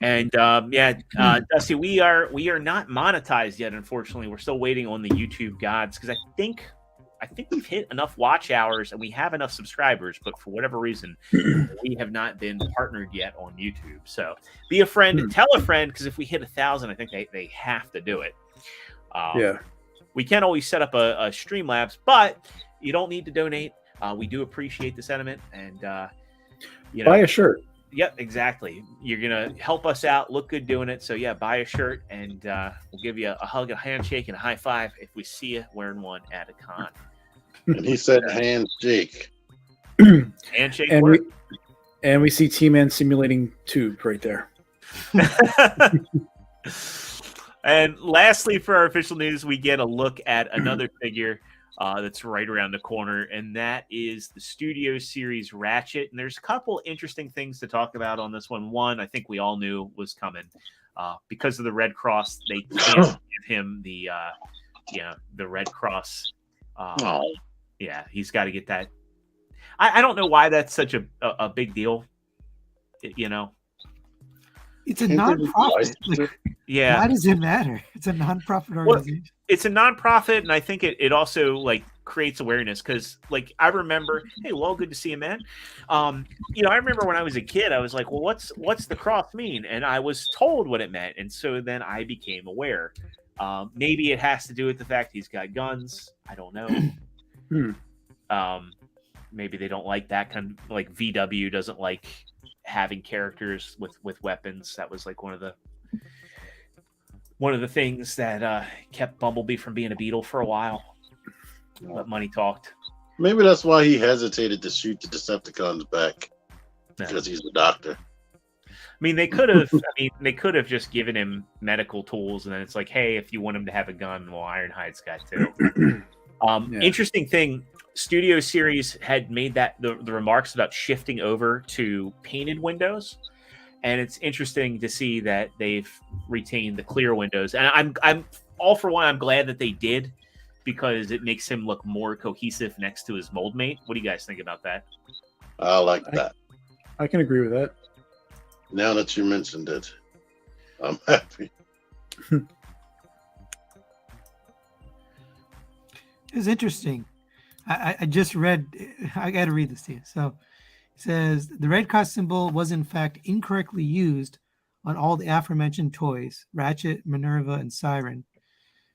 And Dusty, we are not monetized yet. Unfortunately, we're still waiting on the YouTube gods because I think we've hit enough watch hours and we have enough subscribers, but for whatever reason, we have not been partnered yet on YouTube. So be a friend, tell a friend, because if we hit 1,000, I think they have to do it. We can always set up a Streamlabs, but you don't need to donate. We do appreciate the sentiment and buy a shirt. Yep, exactly. You're going to help us out, look good doing it. So, yeah, buy a shirt, and we'll give you a hug, a handshake, and a high five if we see you wearing one at a con. And he said handshake. Handshake and we see T-Man simulating tube right there. And lastly, for our official news, we get a look at another figure that's right around the corner, and that is the Studio Series Ratchet. And there's a couple interesting things to talk about on this one. One, I think we all knew was coming. Because of the Red Cross, they can't give him the Red Cross. Yeah, he's got to get that. I don't know why that's such a big deal. It's a nonprofit. Yeah. Why does it matter? It's a nonprofit organization. Well, it's a nonprofit, and I think it also like creates awareness because, like, I remember, hey, well, good to see you, man. I remember when I was a kid, I was like, well, what's the cross mean? And I was told what it meant, and so then I became aware. Maybe it has to do with the fact he's got guns. I don't know. Maybe they don't like that kind of, like VW doesn't like having characters with weapons. That was like one of the things that kept Bumblebee from being a Beetle for a while. But money talked. Maybe that's why he hesitated to shoot the Decepticons back, because he's a doctor. I mean, they could have just given him medical tools, and then it's like, hey, if you want him to have a gun, well, Ironhide's got to. Interesting thing. Studio Series had made that the remarks about shifting over to painted windows, and it's interesting to see that they've retained the clear windows. And I'm all for one. I'm glad that they did because it makes him look more cohesive next to his mold mate. What do you guys think about that? I like that. I can agree with that. Now that you mentioned it, I'm happy. It's interesting. I just read, I got to read this to you. So it says the red cross symbol was in fact incorrectly used on all the aforementioned toys, Ratchet, Minerva, and Siren,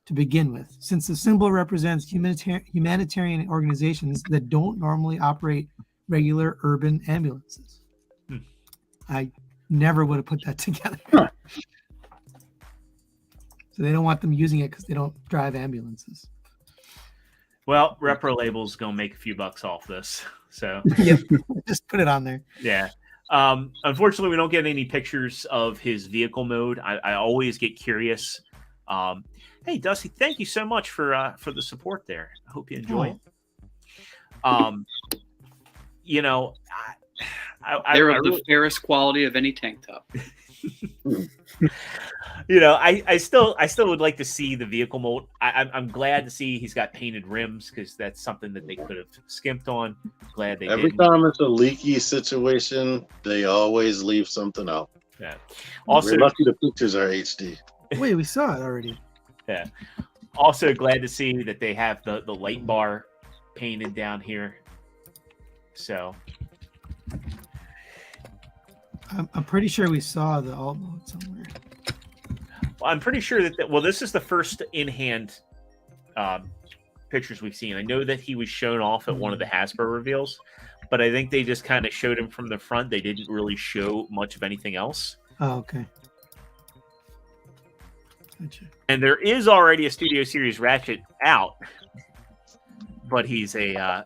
to begin with, since the symbol represents humanitarian organizations that don't normally operate regular urban ambulances. I never would have put that together. So they don't want them using it because they don't drive ambulances. Well, Repro Label's gonna make a few bucks off this, so yeah, just put it on there. Yeah. Unfortunately, we don't get any pictures of his vehicle mode. I always get curious Hey, Dusty, thank you so much for the support there. I hope you enjoy it. You know, They're I of the fairest quality of any tank top. You know, I still would like to see the vehicle mold. I'm glad to see he's got painted rims because that's something that they could have skimped on. Glad they Every didn't. time it's a leaky situation, they always leave something out. Yeah. Also, we're lucky the pictures are HD. Wait, we saw it already. Yeah. Also, glad to see that they have the light bar painted down here. So. I'm pretty sure we saw the alt mode somewhere. Well, I'm pretty sure that this is the first in-hand pictures we've seen. I know that he was shown off at one of the Hasbro reveals, but I think they just kind of showed him from the front. They didn't really show much of anything else. Oh, okay. Gotcha. And there is already a Studio Series Ratchet out, but he's a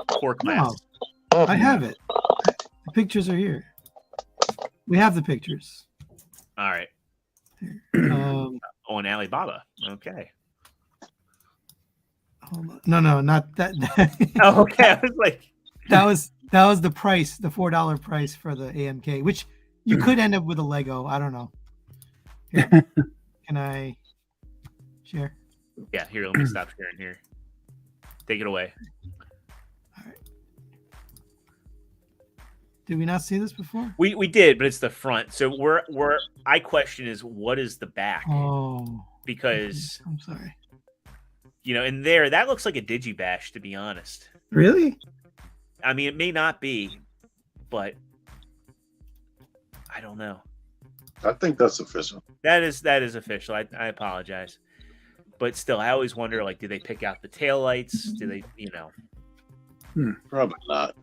Cork mask. I have it. The pictures are here. We have the pictures. All right. On Alibaba. Okay. Hold on. No, not that. Oh, okay. I was like, that was the price, the $4 price for the AMK, which you could end up with a Lego. I don't know. Here, can I share? Yeah, here. Let me stop sharing here. Take it away. All right. Did we not see this before? We did, but it's the front. So I question is what is the back? Oh, because I'm sorry. You know, in there that looks like a Digibash, to be honest. Really? I mean, it may not be, but I don't know. I think that's official. That is official. I apologize, but still, I always wonder, like, do they pick out the taillights? Do they, you know? Probably not.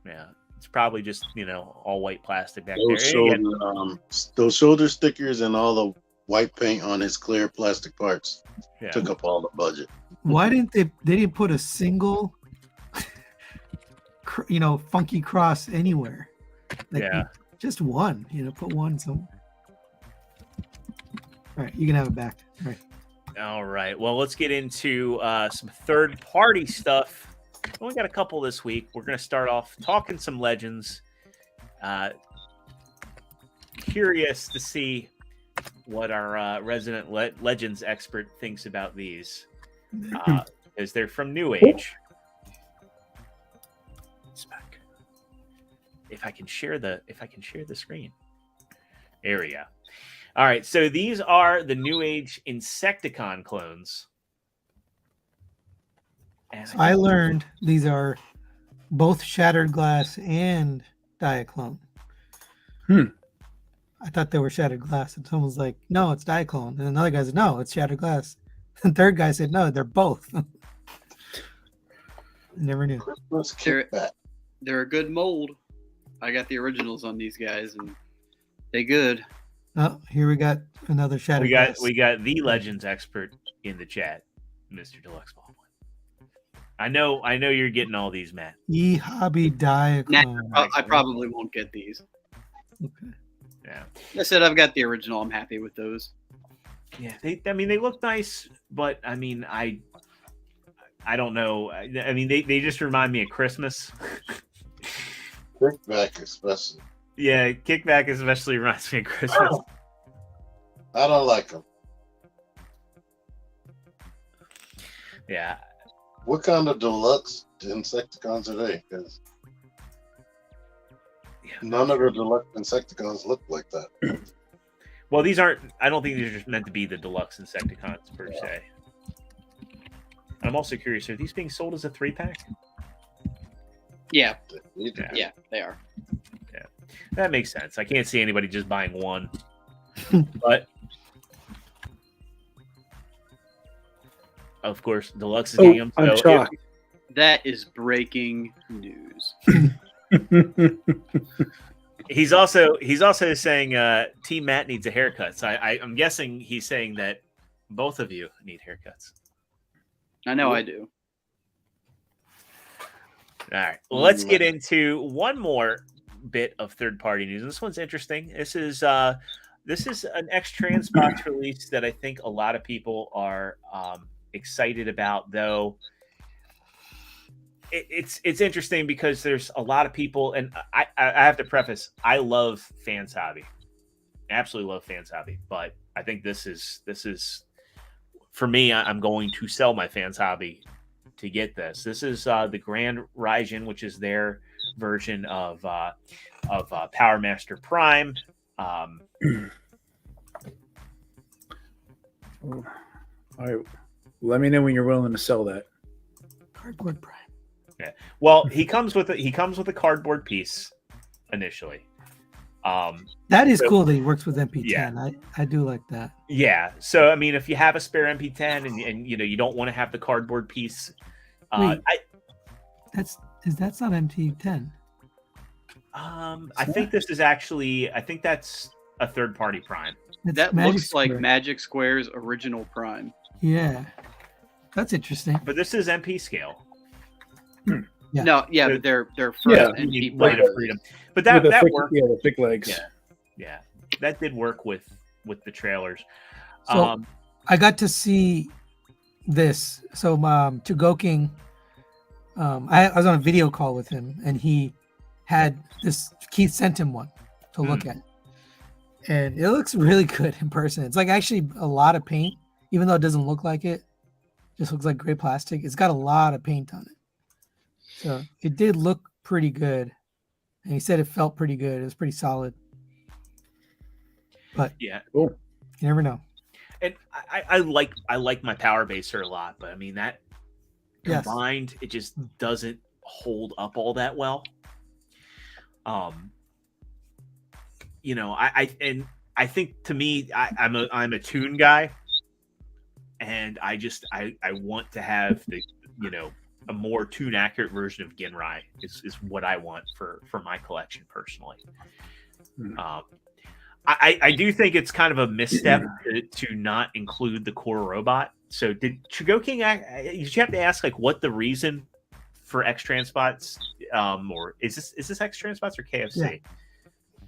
Yeah. It's probably just, you know, all white plastic back those there. Those shoulder stickers and all the white paint on his clear plastic parts took up all the budget. Why didn't they didn't put a single, you know, funky cross anywhere? Like, just one, you know, put one somewhere. All right, you can have it back. All right. Well, let's get into some third-party stuff. We only got a couple this week. We're going to start off talking some Legends. Curious to see what our resident Legends expert thinks about these, because they're from New Age. If I can share the screen, there we go. All right, so these are the New Age Insecticon clones. So I learned these are both Shattered Glass and Diaclone. I thought they were Shattered Glass, and someone was like, "No, it's Diaclone," and another guy said, "No, it's Shattered Glass." And the third guy said, "No, they're both." I never knew. They're a good mold. I got the originals on these guys, and they good. Oh, here we got another Shattered Glass. We got the Legends expert in the chat, Mr. Deluxe Ballpoint. I know you're getting all these, Matt. E-Hobby Diaclone. I probably won't get these. Okay. Yeah. I said I've got the original. I'm happy with those. Yeah, they look nice, but I mean, I don't know. I mean, they just remind me of Christmas. Kickback especially. Yeah, Kickback especially reminds me of Christmas. I don't like them. Yeah. What kind of deluxe Insecticons are they? Because none of the deluxe Insecticons look like that. Well, these aren't. I don't think these are just meant to be the deluxe Insecticons per se. I'm also curious: are these being sold as a 3-pack? Yeah, they are. Yeah, that makes sense. I can't see anybody just buying one, but of course, deluxe is getting them. I'm shocked. That is breaking news. He's also saying Team Matt needs a haircut. So I'm guessing he's saying that both of you need haircuts. I know I do. All right. Well, let's get into one more bit of third-party news. This one's interesting. This is This is an X-Trans box release that I think a lot of people are excited about, though. It's interesting because there's a lot of people, and I have to preface, I love Fans Hobby. Absolutely love Fans Hobby, but I think this is for me, I'm going to sell my Fans Hobby to get this. This is the Grand Raijin, which is their version of Power Master Prime. All right, let me know when you're willing to sell that. Cardboard Prime. Yeah. Well, he comes with a cardboard piece initially. That is cool that he works with MP10. Yeah. I do like that. Yeah. So I mean, if you have a spare MP10 and you don't want to have the cardboard piece, Wait, that's not MP10. I think this is actually, I think that's a third-party Prime. That looks like Magic Square's original Prime. Yeah, that's interesting. But this is MP scale. Yeah. No, yeah, but they're first MP Blade of Freedom. But that worked. Yeah, the thick legs. Yeah, that did work with the trailers. So I got to see this. So Chugoking, I was on a video call with him, and he had this. Keith sent him one to look at, and it looks really good in person. It's like actually a lot of paint, even though it doesn't look like it. Just looks like gray plastic. It's got a lot of paint on it. So it did look pretty good. And he said it felt pretty good. It was pretty solid. But yeah, you never know. And I like my Power Baser a lot, but I mean that combined, it just doesn't hold up all that well. I think to me, I'm a tune guy, and I want to have the a more tune accurate version of Genrai is what I want for my collection personally. I do think it's kind of a misstep to not include the core robot. So did Chugoking did you have to ask like what the reason for X-Transpots or is this X-Transpots or KFC?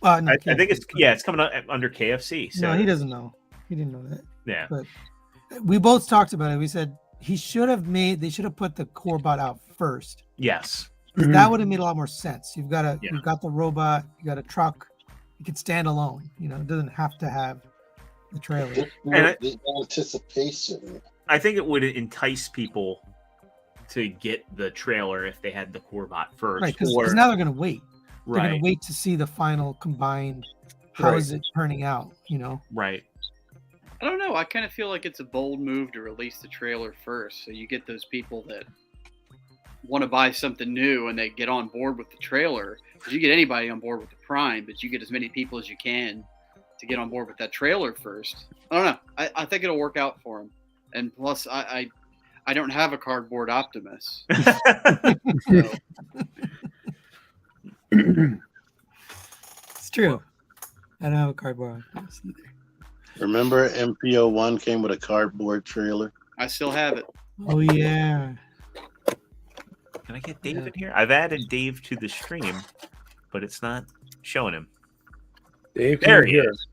Yeah. No, I think it's coming up under KFC. So no, he doesn't know. He didn't know that. Yeah. But we both talked about it. We said they should have put the core bot out first. Yes. That would have made a lot more sense. You've got the robot, you got a truck, it could stand alone. It doesn't have to have the trailer. And the anticipation. I think it would entice people to get the trailer if they had the core bot first. Right, because now they're gonna wait. They're Right. gonna wait to see the final combined. How is it turning out? Right. I don't know. I kind of feel like it's a bold move to release the trailer first, so you get those people that want to buy something new and they get on board with the trailer. Because you get anybody on board with the Prime, but you get as many people as you can to get on board with that trailer first. I don't know. I think it'll work out for them. And plus, I don't have a cardboard Optimus. It's true. I don't have a cardboard Optimus either. Remember MPO1 came with a cardboard trailer? I still have it. Oh yeah. Can I get Dave in here? I've added Dave to the stream, but it's not showing him. Dave, there he is.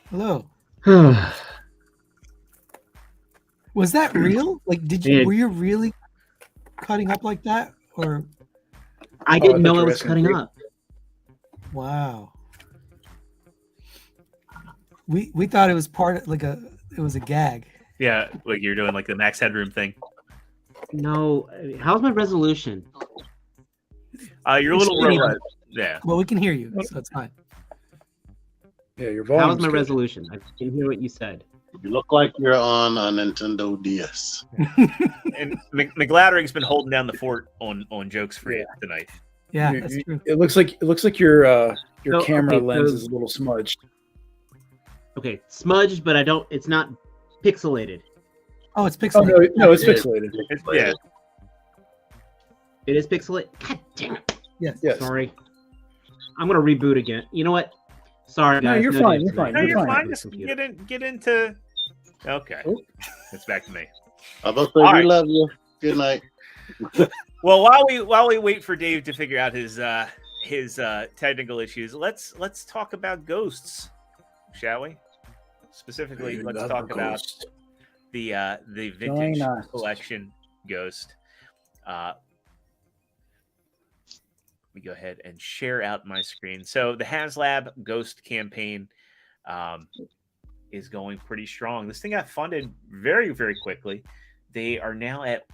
Hello. Was that real? Like, were you really cutting up like that, or? I didn't know I was cutting up. Wow. We thought it was it was a gag. Yeah, like you're doing like the max headroom thing. No, how's my resolution? You're a little low. Yeah. Well, we can hear you, so it's fine. Yeah, your volume. How's my resolution? I didn't hear what you said. You look like you're on a Nintendo DS. And McGlattering's been holding down the fort on jokes for you tonight. Yeah, that's true. It looks like your camera lens is a little smudged. Okay, smudged, but it's not pixelated. Oh, it's pixelated. Oh, no, it's pixelated. Yeah. It is pixelated? God damn it. Yes. Sorry. I'm going to reboot again. You know what? Sorry, guys. No, you're fine. You're fine. No, you're fine. Just get into... Okay. Oh. It's back to me. I'm about to say, we love you. Good night. Well, while we wait for Dave to figure out his his technical issues, let's talk about ghosts, shall we? Specifically, let's talk about the vintage collection ghost. Let me go ahead and share out my screen. So the HasLab Ghost campaign is going pretty strong. This thing got funded very, very quickly. They are now at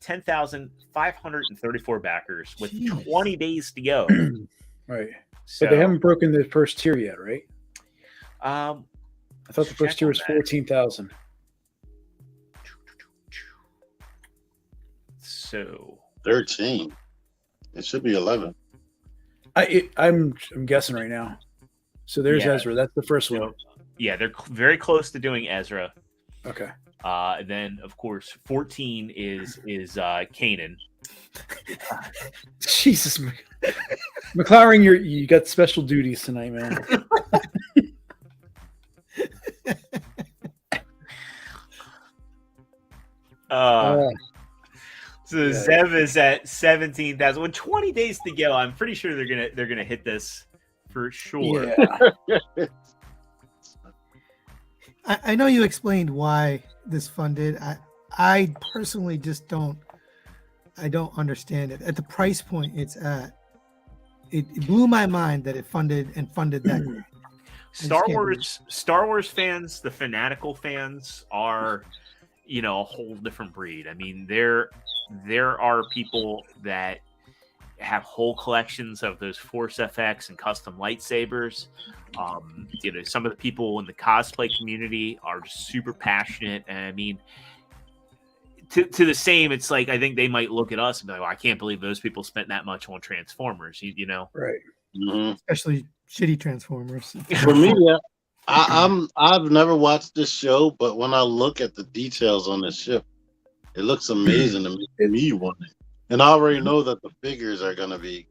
10,534 backers with 20 days to go. Right. So, but they haven't broken the first tier yet, right? I thought the first tier was 14,000. So 13. It should be 11. I'm guessing right now. So there's Ezra. That's the first one. Yeah, they're very close to doing Ezra. Okay. Then of course 14 is Kanan. Jesus, McLaren, you got special duties tonight, man. So Zev is at 17,000 with 20 days to go. I'm pretty sure they're gonna hit this for sure. Yeah. I know you explained why this funded. I personally just don't understand it. At the price point it's at, it blew my mind that it funded that great. Star Wars fans, the fanatical fans, are a whole different breed. I mean, there are people that have whole collections of those Force FX and custom lightsabers. Some of the people in the cosplay community are just super passionate. And I mean, to the same, it's like, I think they might look at us and be like, well, I can't believe those people spent that much on Transformers, Right. Mm-hmm. Especially shitty Transformers. For me, I've never watched this show, but when I look at the details on this ship, it looks amazing to me want it. And I already know that the figures are going to be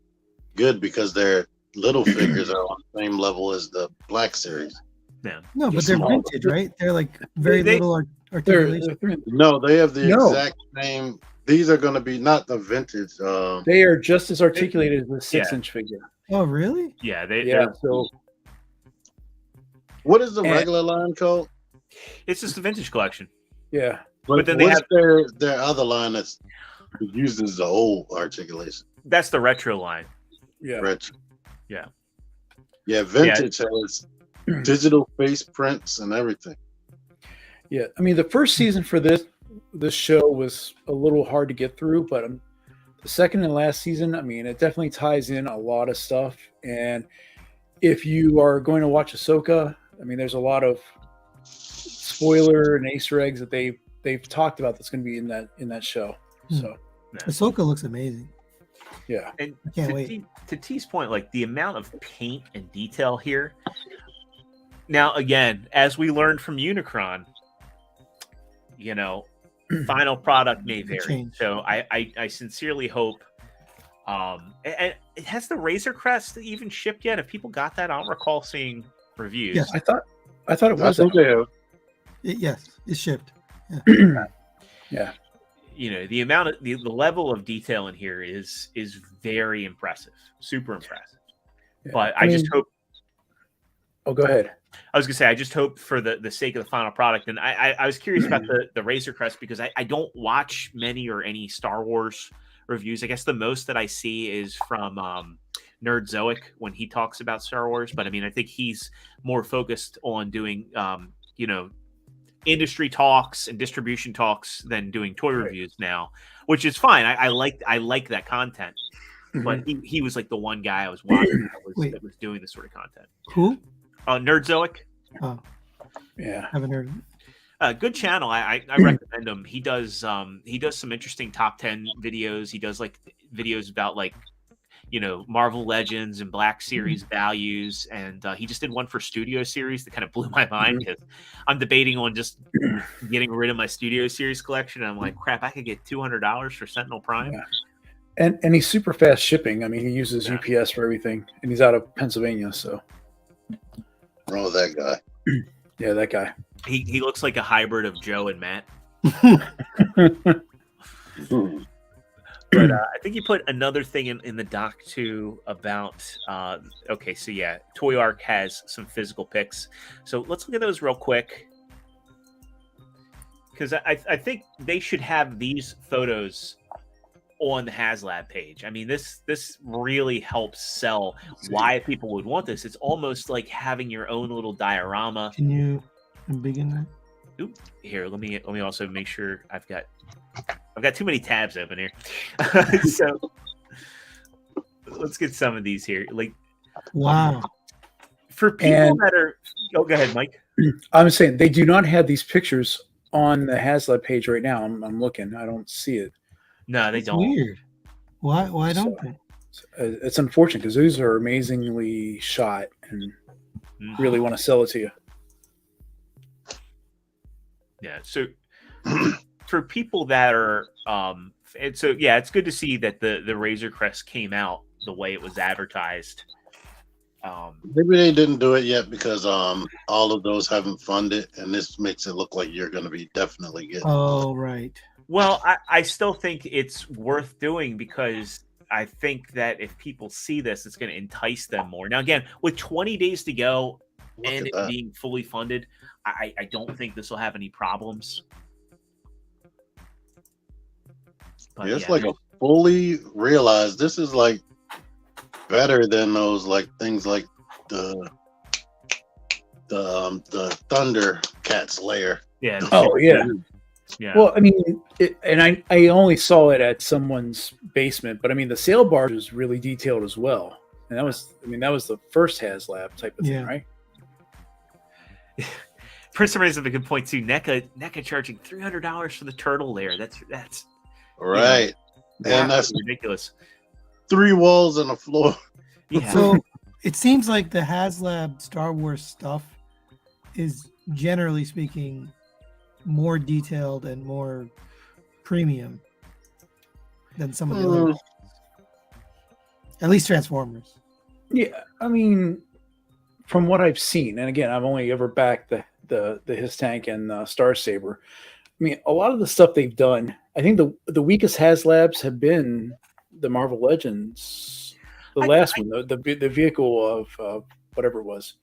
good because their little figures are on the same level as the Black Series. Yeah. No, but they're vintage, right? They're like very little articulation. No, they have the exact same. These are going to be not the vintage. They are just as articulated as the 6-inch figure. Oh, really? Yeah. So what is the regular line called? It's just the vintage collection. Yeah. But then they have their other line that uses the old articulation. That's the retro line. Yeah. Retro. Yeah. Yeah, vintage has digital face prints and everything. Yeah, I mean the first season for this show was a little hard to get through, but the second and last season, I mean, it definitely ties in a lot of stuff. And if you are going to watch Ahsoka, I mean, there's a lot of spoiler and Easter eggs that they've talked about that's going to be in that show. So Ahsoka looks amazing. Yeah, and I can't wait. To T's point, like the amount of paint and detail here. Now, again, as we learned from Unicron, final product may vary. So I sincerely hope. And has the Razor Crest even shipped yet? Have people got that? I don't recall seeing reviews. Yes. I thought it was. Yes, it's shipped. Yeah. Yeah. The amount of the level of detail in here is very impressive, super impressive. Yeah. But I just hope. Oh, go ahead. I was gonna say, I just hope for the sake of the final product, and I was curious about the Razor Crest because I don't watch many or any Star Wars reviews. I guess the most that I see is from Nerd Zoic when he talks about Star Wars. But I mean, I think he's more focused on doing industry talks and distribution talks than doing toy reviews now, which is fine. I like that content. But he was like the one guy I was watching that was doing this sort of content. Who? Nerd Zoic. Oh, yeah, haven't heard of it. Good channel. I recommend him. He does some interesting top 10 videos. He does like videos about like Marvel Legends and Black Series values, and he just did one for Studio Series that kind of blew my mind because I'm debating on just getting rid of my Studio Series collection. And I'm like, crap, I could get $200 for Sentinel Prime. Yeah. And he's super fast shipping. I mean, he uses UPS for everything, and he's out of Pennsylvania, so. Oh, that guy. Yeah, that guy. He looks like a hybrid of Joe and Matt. But I think you put another thing in the doc too about. Okay, so yeah, Toy Arc has some physical pics. So let's look at those real quick, because I think they should have these photos on the HasLab page. I mean, this really helps sell why people would want this. It's almost like having your own little diorama. Can you begin that? Oop, here, let me also make sure I've got too many tabs open here. So let's get some of these here. Like, wow. For people that are, go ahead, Mike. I'm saying they do not have these pictures on the HasLab page right now. I'm looking. I don't see it. No, they don't. Weird. Why don't they? It's unfortunate because those are amazingly shot and really want to sell it to you. Yeah. So for people that are, and so yeah, it's good to see that the Razor Crest came out the way it was advertised. Maybe they didn't do it yet because all of those haven't funded, and this makes it look like you're going to be definitely getting. Oh, right. Well, I still think it's worth doing because I think that if people see this, it's going to entice them more. Now, again, with 20 days to go and it being fully funded, I don't think this will have any problems. But it's like a fully realized. This is like better than those like things like the Thundercat's lair. Yeah. Oh yeah. Yeah. Well, I mean, I only saw it at someone's basement, but I mean, the sail barge is really detailed as well, and that was the first HasLab type of thing, right? Prince is a good point too. NECA charging $300 for the turtle lair. That's right, and that's ridiculous. 3 walls and a floor. Yeah. So it seems like the HasLab Star Wars stuff is, generally speaking, more detailed and more premium than some of the other ones. At least Transformers. Yeah, I mean, from what I've seen, and again, I've only ever backed the His Tank and Star Saber. I mean, a lot of the stuff they've done, I think the weakest HasLabs have been the Marvel Legends, the last one, the vehicle of whatever it was.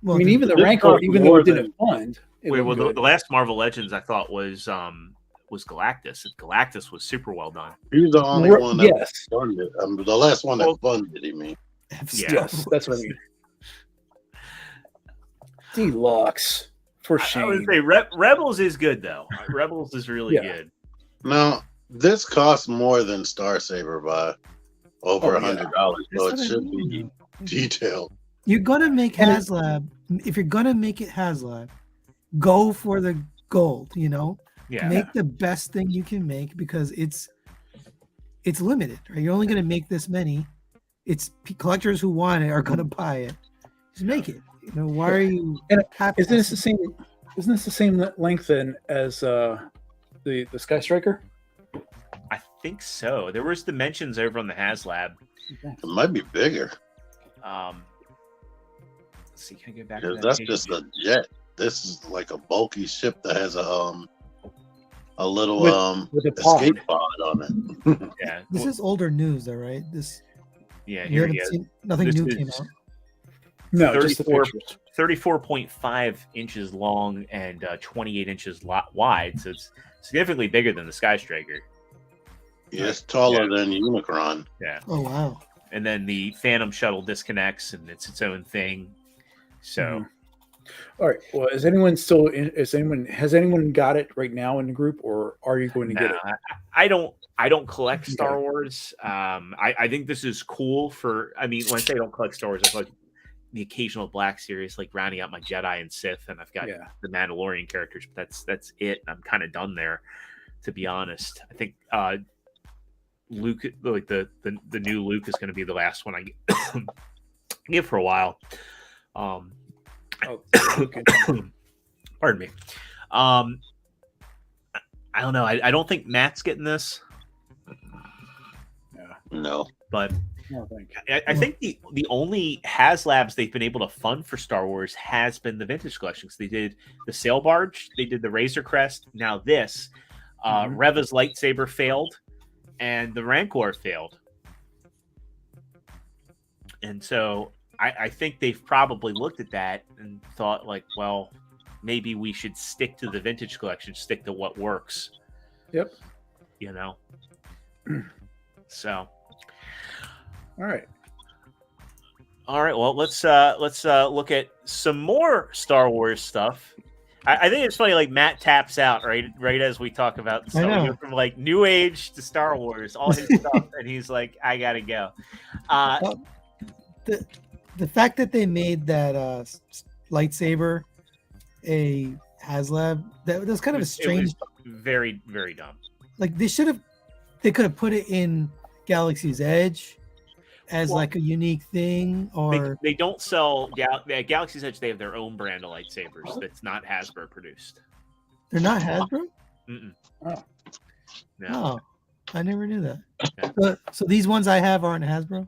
Well, I mean, even the Rancor, even though it didn't fund. The last Marvel Legends I thought was Galactus. Galactus was super well done. He's the only one that funded. The last one that funded, you mean? Yes, that's what I mean. Deluxe, for shame. I would say Rebels is good, though. Rebels is really good. Now, this costs more than Star Saber by over $100, so it should be detailed. You're gonna make HasLab. If you're gonna make it HasLab, go for the gold. Make the best thing you can make because it's limited. Right? You're only gonna make this many. It's collectors who want it are gonna buy it. Just make it. Why are you? And isn't this the same? Isn't this the same length as the Sky Striker? I think so. There was dimensions over on the HasLab. It might be bigger. Let's see, can I get back? That's just a jet. This is like a bulky ship that has a little with escape pod on it. Yeah, this is older news, though, right? This. Yeah, here he is. Nothing new came out. No, 34.5 inches long and 28 inches wide, so it's significantly bigger than the Sky Striker. Yeah, it's taller than Unicron. Yeah. Oh wow. And then the Phantom Shuttle disconnects, and it's its own thing. So, all right. Well, has anyone got it right now in the group, or are you going to get it? I don't collect Star Wars. I think this is cool for. I mean, when I say I don't collect Star Wars, I collect the occasional Black Series, like rounding out my Jedi and Sith, and I've got the Mandalorian characters. But that's it. I'm kind of done there, to be honest. I think Luke, like the new Luke, is going to be the last one I get for a while. Pardon me. I don't know. I don't think Matt's getting this. No, but I think the only HasLabs they've been able to fund for Star Wars has been the vintage collections. They did the Sail Barge, they did the Razor Crest. Now this, Reva's lightsaber failed, and the Rancor failed. And so I think they've probably looked at that and thought, like, well, maybe we should stick to the vintage collection, stick to what works. Yep. You know? So. All right. Well, let's look at some more Star Wars stuff. I think it's funny, like Matt taps out right as we talk about stuff. We go from like New Age to Star Wars, all his stuff, and he's like, I gotta go. The fact that they made that lightsaber a HasLab, that was kind of a strange. Very, very dumb. Like they could have put it in Galaxy's Edge as like a unique thing, or they don't sell Galaxy's Edge. They have their own brand of lightsabers that's not Hasbro produced. They're not Hasbro. Oh. No. Oh, I never knew that. Yeah. So these ones I have aren't Hasbro.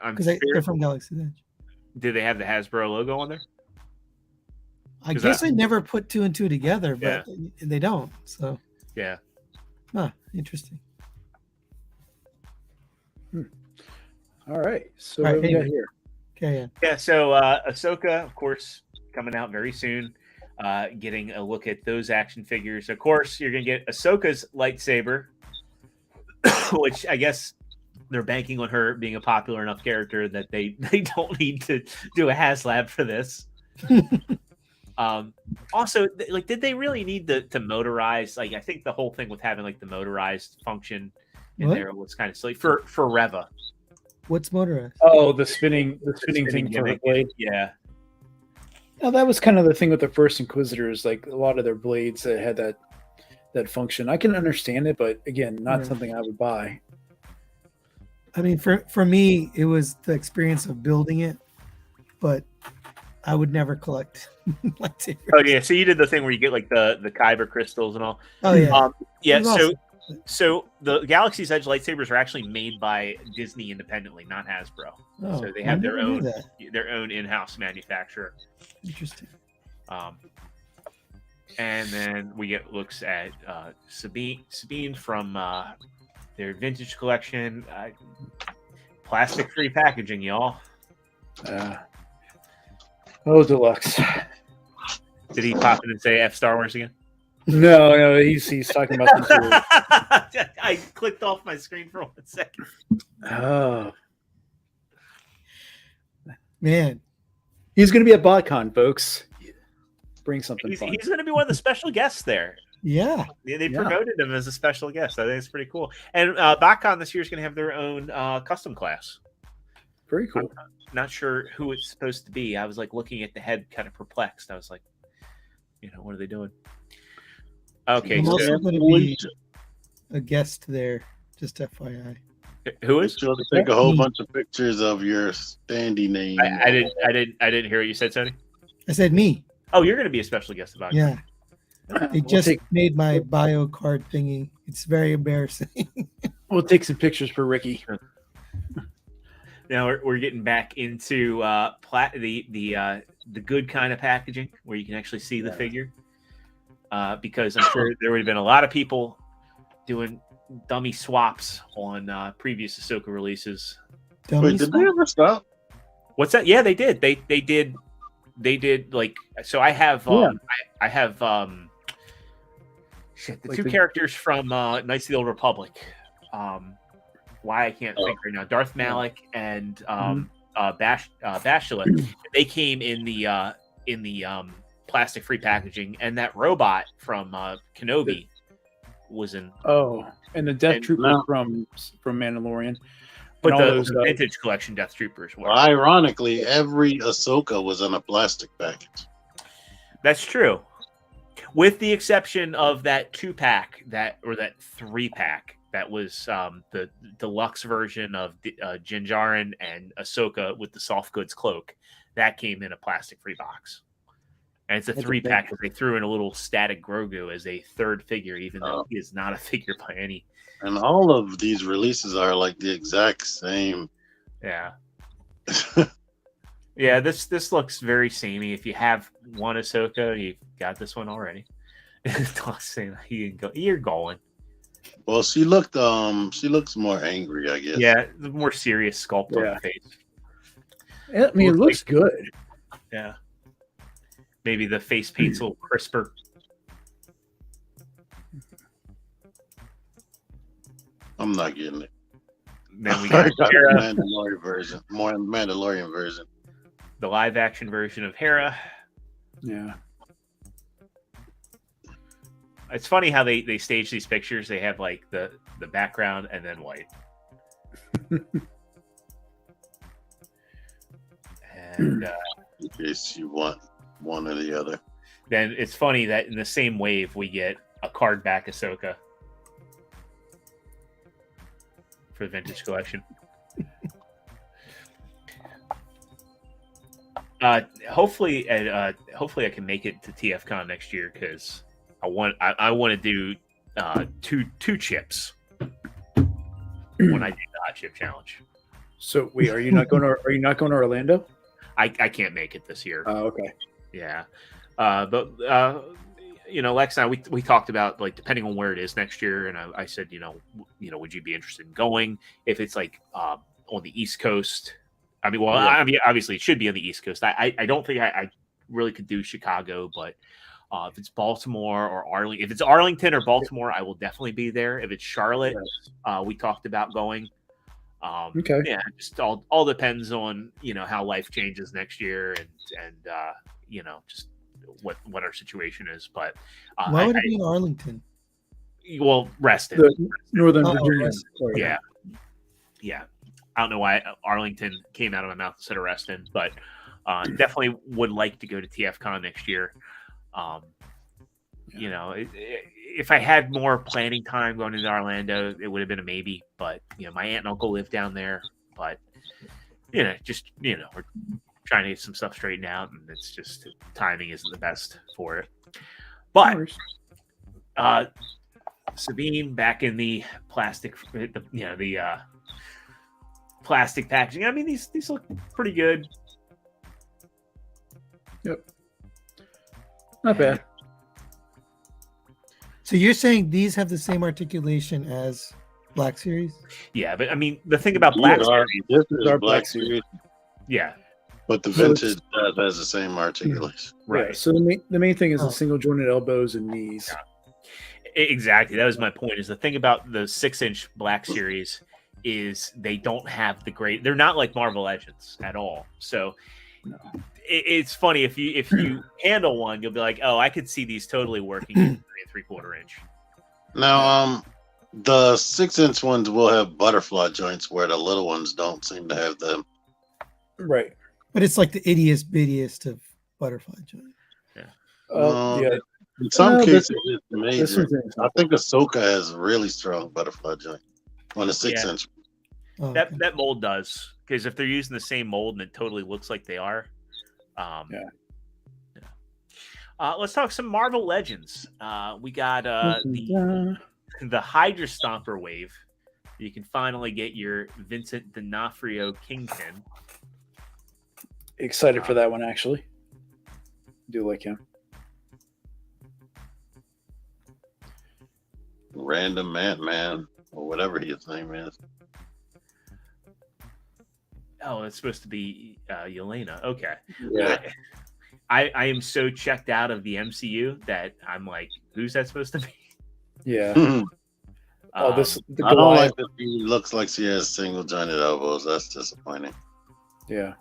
Because they're from Galaxy's Edge. Do they have the Hasbro logo on there? I guess I never put two and two together, but they don't. So yeah. Huh, interesting. All right. So what do we got here? Okay. Yeah. So Ahsoka, of course, coming out very soon. Getting a look at those action figures. Of course, you're gonna get Ahsoka's lightsaber, which I guess they're banking on her being a popular enough character that they don't need to do a HasLab for this. Also, like, did they really need to motorize? Like, I think the whole thing with having like the motorized function in there was kind of silly for Reva. What's motorized? Oh, the spinning thing for the blade. Yeah. Now that was kind of the thing with the first Inquisitors. Like a lot of their blades that had that function. I can understand it, but again, not something I would buy. I mean, for me, it was the experience of building it, but I would never collect lightsabers. Oh yeah, so you did the thing where you get like the kyber crystals and all. Oh yeah, yeah. So the Galaxy's Edge lightsabers are actually made by Disney independently, not Hasbro. Oh, so they have their own in-house manufacturer. Interesting. And then we get looks at Sabine from their vintage collection, plastic-free packaging, y'all. Deluxe. Did he pop in and say F Star Wars again? No, he's talking about something. I clicked off my screen for 1 second. Oh man, he's going to be at BotCon, folks. Bring something. He's going to be one of the special guests there. Yeah, they promoted him as a special guest. I think it's pretty cool. And BotCon this year is going to have their own custom class. Very cool. I'm not sure who it's supposed to be. I was like looking at the head, kind of perplexed. I was like, what are they doing? Okay, I'm also going to be a guest there. Just FYI. Who is? Sure to take a whole bunch of pictures of your standing name. I didn't hear what you said, Sony. I said me. Oh, you're going to be a special guest about it. Yeah. They just made my bio card thingy. It's very embarrassing. We'll take some pictures for Ricky. Now we're getting back into the good kind of packaging where you can actually see the figure. Because I'm sure there would have been a lot of people doing dummy swaps on previous Ahsoka releases. Wait, did they ever stop? What's that? Yeah, they did. They did like so. I have I have the two characters from Knights of the Old Republic. Why I can't think right now. Darth Malak and Bashila. They came in the plastic-free packaging, and that robot from Kenobi was in. Oh, and the Death Trooper from Mandalorian. But the vintage collection Death Troopers were. Well, ironically, every Ahsoka was in a plastic package. That's true, with the exception of that 2-pack that 3-pack that was the deluxe version of Din Djarin and Ahsoka with the soft goods cloak. That came in a plastic-free box. And it's a 3-pack because they threw in a little static Grogu as a third figure, even though he is not a figure by any. And all of these releases are like the exact same. Yeah. Yeah, this looks very samey. If you have one Ahsoka, you've got this one already. You're going. Well, she looks more angry, I guess. Yeah, the more serious sculpt on the face. I mean, it looks good. Yeah. Maybe the face paint's a little crisper. I'm not getting it. Then we got the Mandalorian version. The live action version of Hera. Yeah. It's funny how they stage these pictures. They have like the background and then white. And in case you want one or the other. Then it's funny that in the same wave we get a card back Ahsoka for the vintage collection. Hopefully I can make it to TFCon next year because I want to do two chips when I do the hot chip challenge. So wait, are you not going to Orlando? I can't make it this year. Oh, okay. Yeah, but Lex and I we talked about like depending on where it is next year, and I said would you be interested in going if it's like on the East Coast? I mean, obviously it should be on the East Coast. I don't think I really could do Chicago, but if it's Baltimore or Arlington, if it's Arlington or Baltimore, I will definitely be there. If it's Charlotte, we talked about going. Okay. Yeah, just all depends on how life changes next year and just what our situation is. But why would it be in Arlington? Well, Reston, Northern Virginia. Yeah. I don't know why Arlington came out of my mouth instead of Reston, but definitely would like to go to TFCon next year. If I had more planning time going into Orlando, it would have been a maybe. But my aunt and uncle live down there. But we're trying to get some stuff straightened out, and it's just timing isn't the best for it. But Sabine back in the plastic, the plastic packaging. I mean, these look pretty good. Yep, not bad. So you're saying these have the same articulation as Black Series? Yeah, but I mean, the thing about Black Series, this is our Black Series. Yeah, but the vintage has the same articulation. Right. Yeah, so the main thing is the single jointed elbows and knees. Yeah. Exactly. That was my point. Is the thing about the 6-inch Black Series is they don't have the great. They're not like Marvel Legends at all. So. No. It's funny if you handle one, you'll be like, oh, I could see these totally working in 3 3/4 inch. Now, the 6-inch ones will have butterfly joints where the little ones don't seem to have them. Right, but it's like the ittiest bittiest of butterfly joint. Yeah. Yeah. In some cases, it's major. I think Ahsoka has a really strong butterfly joint on the 6-inch. Oh, that mold does, because if they're using the same mold and it totally looks like they are. Let's talk some Marvel Legends. We got the Hydra Stomper wave. You can finally get your Vincent D'Onofrio Kingpin. Excited for that one, actually. Do like him. Random Ant-Man, or whatever his name is. Oh, it's supposed to be Yelena. Okay. Yeah. I am so checked out of the MCU that I'm like, who's that supposed to be? Yeah. I don't like that she looks like she has single jointed elbows. That's disappointing. Yeah.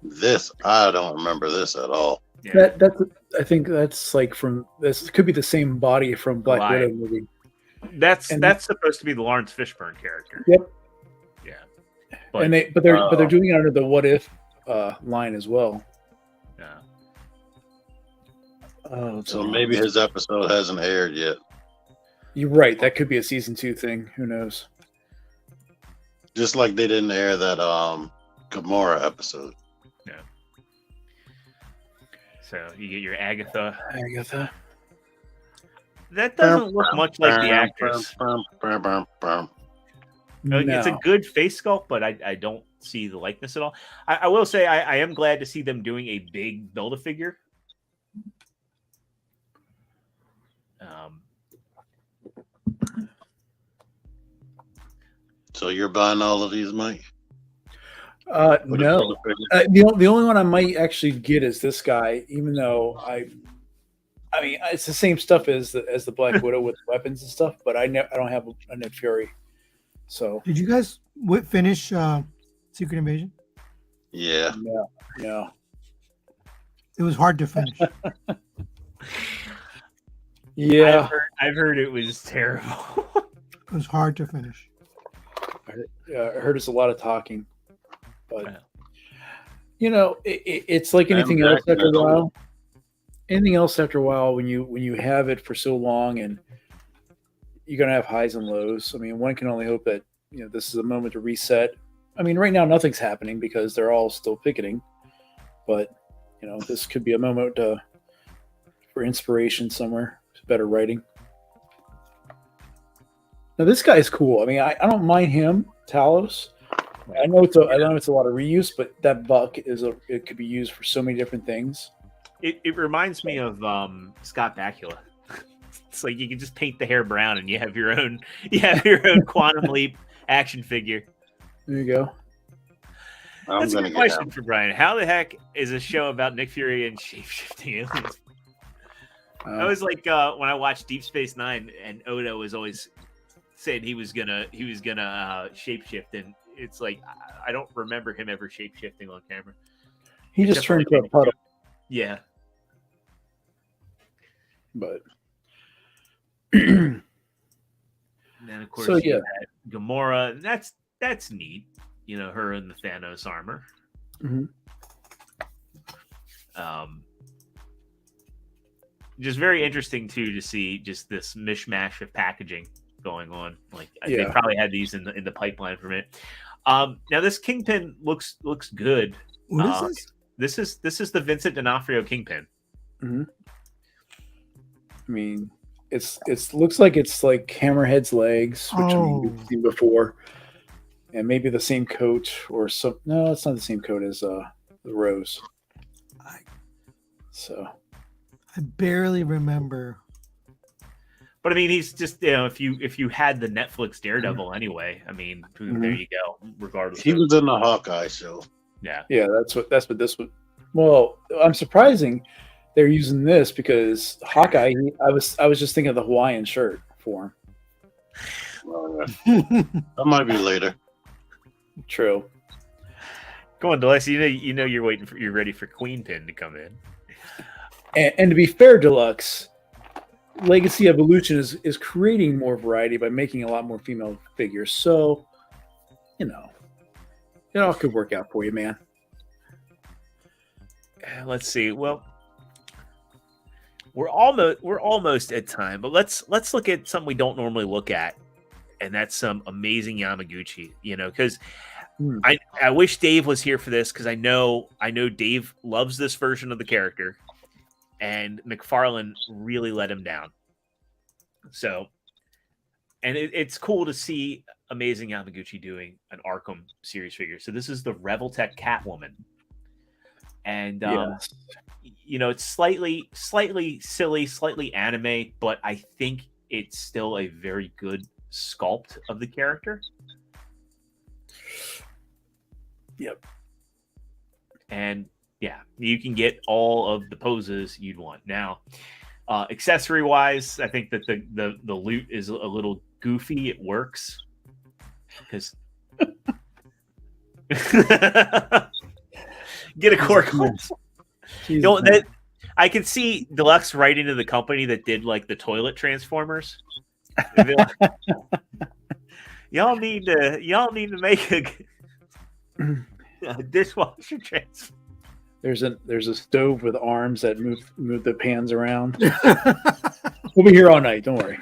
This, I don't remember this at all. Yeah. I think that's like from this could be the same body from Black Widow movie. That's supposed to be the Lawrence Fishburne character. Yep. Yeah. But they're doing it under the What If line as well. Yeah. Oh, so maybe his episode hasn't aired yet. You're right. That could be a season 2 thing. Who knows? Just like they didn't air that Gamora episode. Yeah. So you get your Agatha. That doesn't look much like the actress. No. It's a good face sculpt, but I don't see the likeness at all. I will say I am glad to see them doing a big Build-A-Figure. So you're buying all of these, Mike? No. The only one I might actually get is this guy, even though I mean, it's the same stuff as the Black Widow with weapons and stuff, but I don't have a Nick Fury. So did you guys finish Secret Invasion? Yeah. No. It was hard to finish. Yeah. I've heard it was terrible. It was hard to finish. I heard it's a lot of talking, but it's like anything else after a while. Anything else after a while, when you have it for so long, and you're gonna have highs and lows. I mean, one can only hope that this is a moment to reset. I mean, right now nothing's happening because they're all still picketing, but this could be a moment for inspiration somewhere, better writing. Now this guy's cool. I mean, I don't mind him, Talos. I know it's a lot of reuse, but that buck it could be used for so many different things. It reminds me of Scott Bakula. It's like you can just paint the hair brown and you have your own Quantum Leap action figure. There you go. That's a good question for Brian. How the heck is a show about Nick Fury and shape-shifting aliens? I was like when I watched Deep Space Nine, and Oda was always saying he was gonna shapeshift, and it's like I don't remember him ever shapeshifting on camera. He just turned into a puddle. Yeah. But and then of course you had Gamora, and that's neat. Her in the Thanos armor. Mm-hmm. Just very interesting too to see just this mishmash of packaging going on. Like they probably had these in the pipeline from it. Now this Kingpin looks good. What is this? This is the Vincent D'Onofrio Kingpin. Mm-hmm. I mean, it looks like it's like Hammerhead's legs, which we've seen before, and maybe the same coat or some. No, it's not the same coat as the Rose. I barely remember. But I mean, he's just if you had the Netflix Daredevil anyway, I mean, there you go. Regardless, he was in the Hawkeye show. Yeah, that's what this would. Well, I'm surprising they're using this because Hawkeye. I was just thinking of the Hawaiian shirt for him. That might be later. True. Go on, Deluxe. You're ready for Queen Pin to come in. And to be fair, Deluxe, Legacy Evolution is creating more variety by making a lot more female figures. So, it all could work out for you, man. Let's see. Well, we're almost at time, but let's look at something we don't normally look at, and that's some amazing Yamaguchi. Because I wish Dave was here for this because I know Dave loves this version of the character, and McFarlane really let him down. So, and it's cool to see amazing Yamaguchi doing an Arkham series figure. So this is the Revoltech Catwoman. And it's slightly silly, slightly anime, but I think it's still a very good sculpt of the character. Yep. And yeah, you can get all of the poses you'd want. Now, accessory wise, I think that the loot is a little goofy. It works because get a cork. That I could see Deluxe writing to the company that did like the toilet transformers. Like, y'all need to make a dishwasher transformer. There's a stove with arms that move the pans around. We'll be here all night. Don't worry.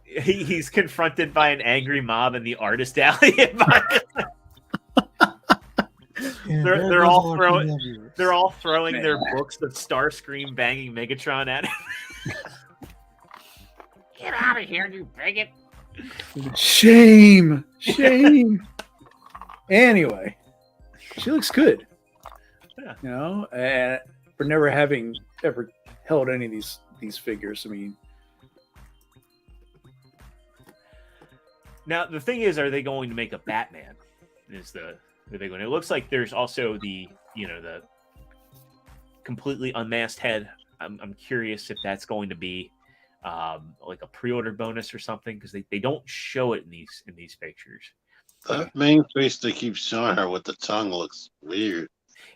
He's confronted by an angry mob in the artist alley. They're all throwing their books of Starscream banging Megatron at him. Get out of here, you bigot! Shame. Anyway, she looks good. Yeah. And for never having ever held any of these figures. I mean, Now the thing is, are they going to make a Batman? Is the big one? It looks like there's also the completely unmasked head. I'm curious if that's going to be like a pre-order bonus or something, because they don't show it in these pictures. That main face they keep showing her with the tongue looks weird.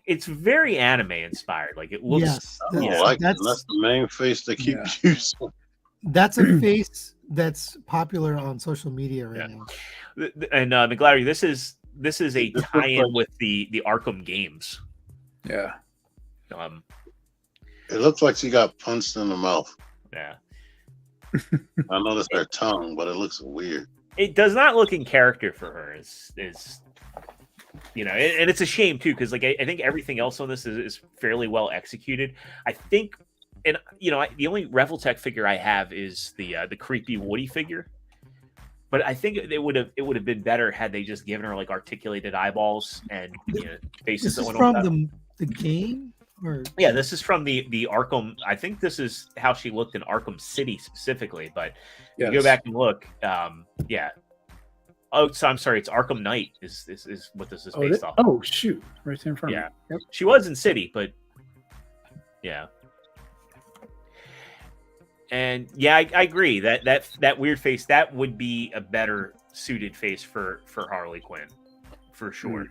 It's very anime inspired. Like it looks. Yes, that's the main face they keep using. That's a face that's popular on social media right now. And McLaren, this is a tie-in with the Arkham games. Yeah. It looks like she got punched in the mouth. Yeah. I noticed her tongue, but it looks weird. It does not look in character for her. Is and it's a shame too, because like I think everything else on this is fairly well executed. I think, and the only Reveltech figure I have is the creepy Woody figure. But I think it would have been better had they just given her like articulated eyeballs and faces. This is from the game, or yeah, this is from the Arkham. I think this is how she looked in Arkham City specifically. But you go back and look, yeah. Oh, so I'm sorry. It's Arkham Knight is what this is based off. Oh shoot, right there in front of me. Yep. She was in City, but yeah. And yeah, I agree that weird face, that would be a better suited face for Harley Quinn, for sure.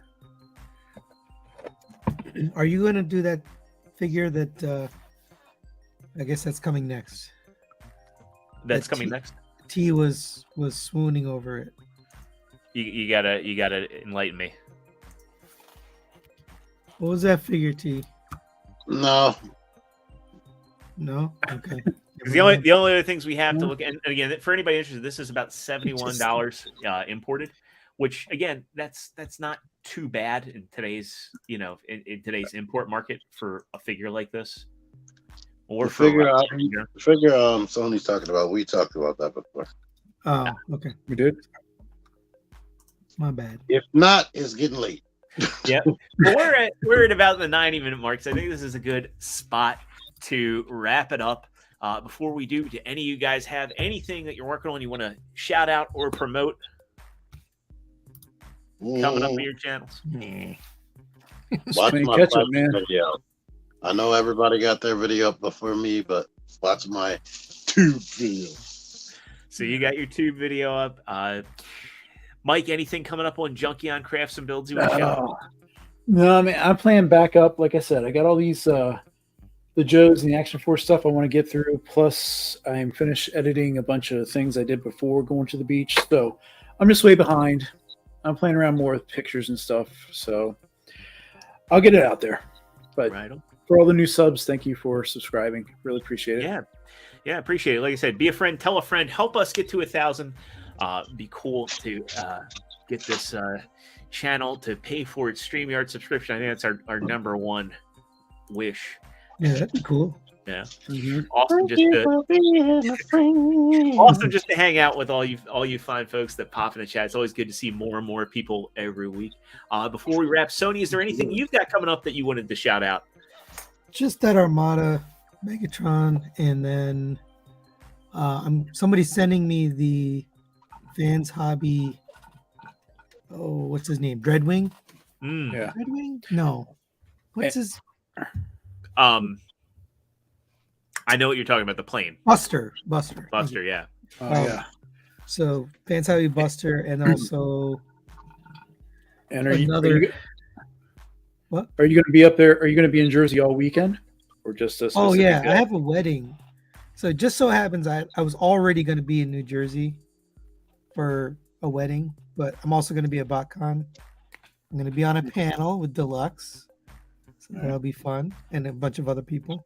Are you going to do that figure that? I guess that's coming next. That's coming next. T was swooning over it. You gotta enlighten me. What was that figure, T? No. Okay. The only other things we have to look at, and again, for anybody interested, this is about $71 imported, which again, that's not too bad in today's in today's import market for a figure like this. Or for the figure Sony's talking about, we talked about that before. Oh, okay. We did. My bad. If not, it's getting late. Yeah, but we're at about the 90-minute mark, so I think this is a good spot to wrap it up. Before we do any of you guys have anything that you're working on you want to shout out or promote coming up on your channels? Watch my video. I know everybody got their video up before me, but watch my tube video. So you got your tube video up. Mike, anything coming up on Junkion Crafts and Builds you want to shout out? No, I mean, I'm playing back up. Like I said, I got all these the Joes and the Action Force stuff I want to get through. Plus, I'm finished editing a bunch of things I did before going to the beach. So I'm just way behind. I'm playing around more with pictures and stuff. So I'll get it out there. But for all the new subs, thank you for subscribing. Really appreciate it. Yeah, appreciate it. Like I said, be a friend, tell a friend, help us get to 1,000. Be cool to get this channel to pay for its StreamYard subscription. I think that's our number one wish. Yeah, that'd be cool. Yeah, awesome. Just to hang out with all you fine folks that pop in the chat. It's always good to see more and more people every week. Before we wrap, Sony, is there anything you've got coming up that you wanted to shout out? Just that Armada, Megatron, and then somebody's sending me the Vans Hobby. Oh, what's his name? Dreadwing? Yeah. Dreadwing? No. What's his? I know what you're talking about. The plane. Buster. Yeah. Yeah. So Vans Hobby Buster, and also. And what? Are you going to be up there? Are you going to be in Jersey all weekend, or just a? Oh yeah, I have a wedding. So it just so happens I was already going to be in New Jersey for a wedding, but I'm also going to be at BotCon. I'm going to be on a panel with Deluxe, so that'll be fun, and a bunch of other people.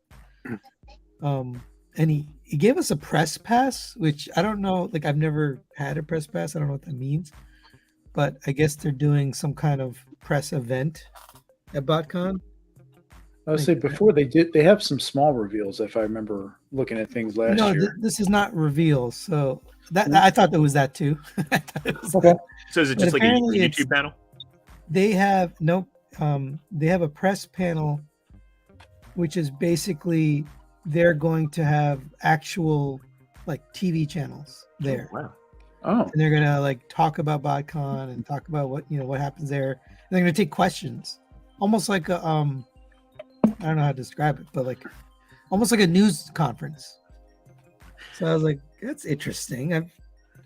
And he gave us a press pass, which I don't know. Like I've never had a press pass. I don't know what that means, but I guess they're doing some kind of press event at BotCon. I would say before they have some small reveals. If I remember looking at things last year. This is not reveals. So that I thought there was that too. Okay. So is it just like a YouTube panel? They have they have a press panel, which is basically they're going to have actual like TV channels there. Oh, wow. Oh. And they're gonna like talk about BotCon and talk about what happens there. And they're gonna take questions, almost like a I don't know how to describe it, but like almost like a news conference. So I was like, that's interesting. I've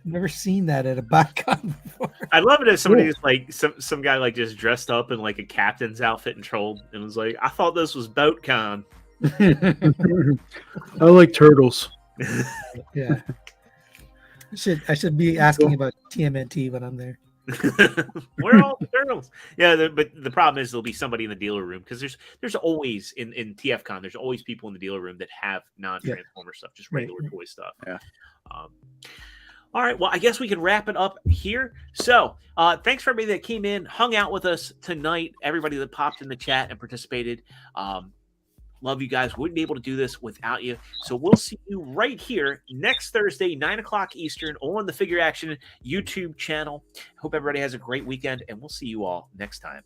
never seen that at a BotCon before. I'd love it if somebody was like some guy like just dressed up in like a captain's outfit and trolled and was like, I thought this was BoatCon. I like turtles. Yeah. I should be asking about TMNT when I'm there. Where are all the turtles? Yeah, but the problem is there'll be somebody in the dealer room because there's always in TFCon there's always people in the dealer room that have non-Transformer stuff, just regular toy stuff. Yeah. All right, well, I guess we can wrap it up here. So, thanks for everybody that came in, hung out with us tonight. Everybody that popped in the chat and participated. Love you guys. Wouldn't be able to do this without you. So we'll see you right here next Thursday, 9:00 Eastern, on the Figure Action YouTube channel. Hope everybody has a great weekend, and we'll see you all next time.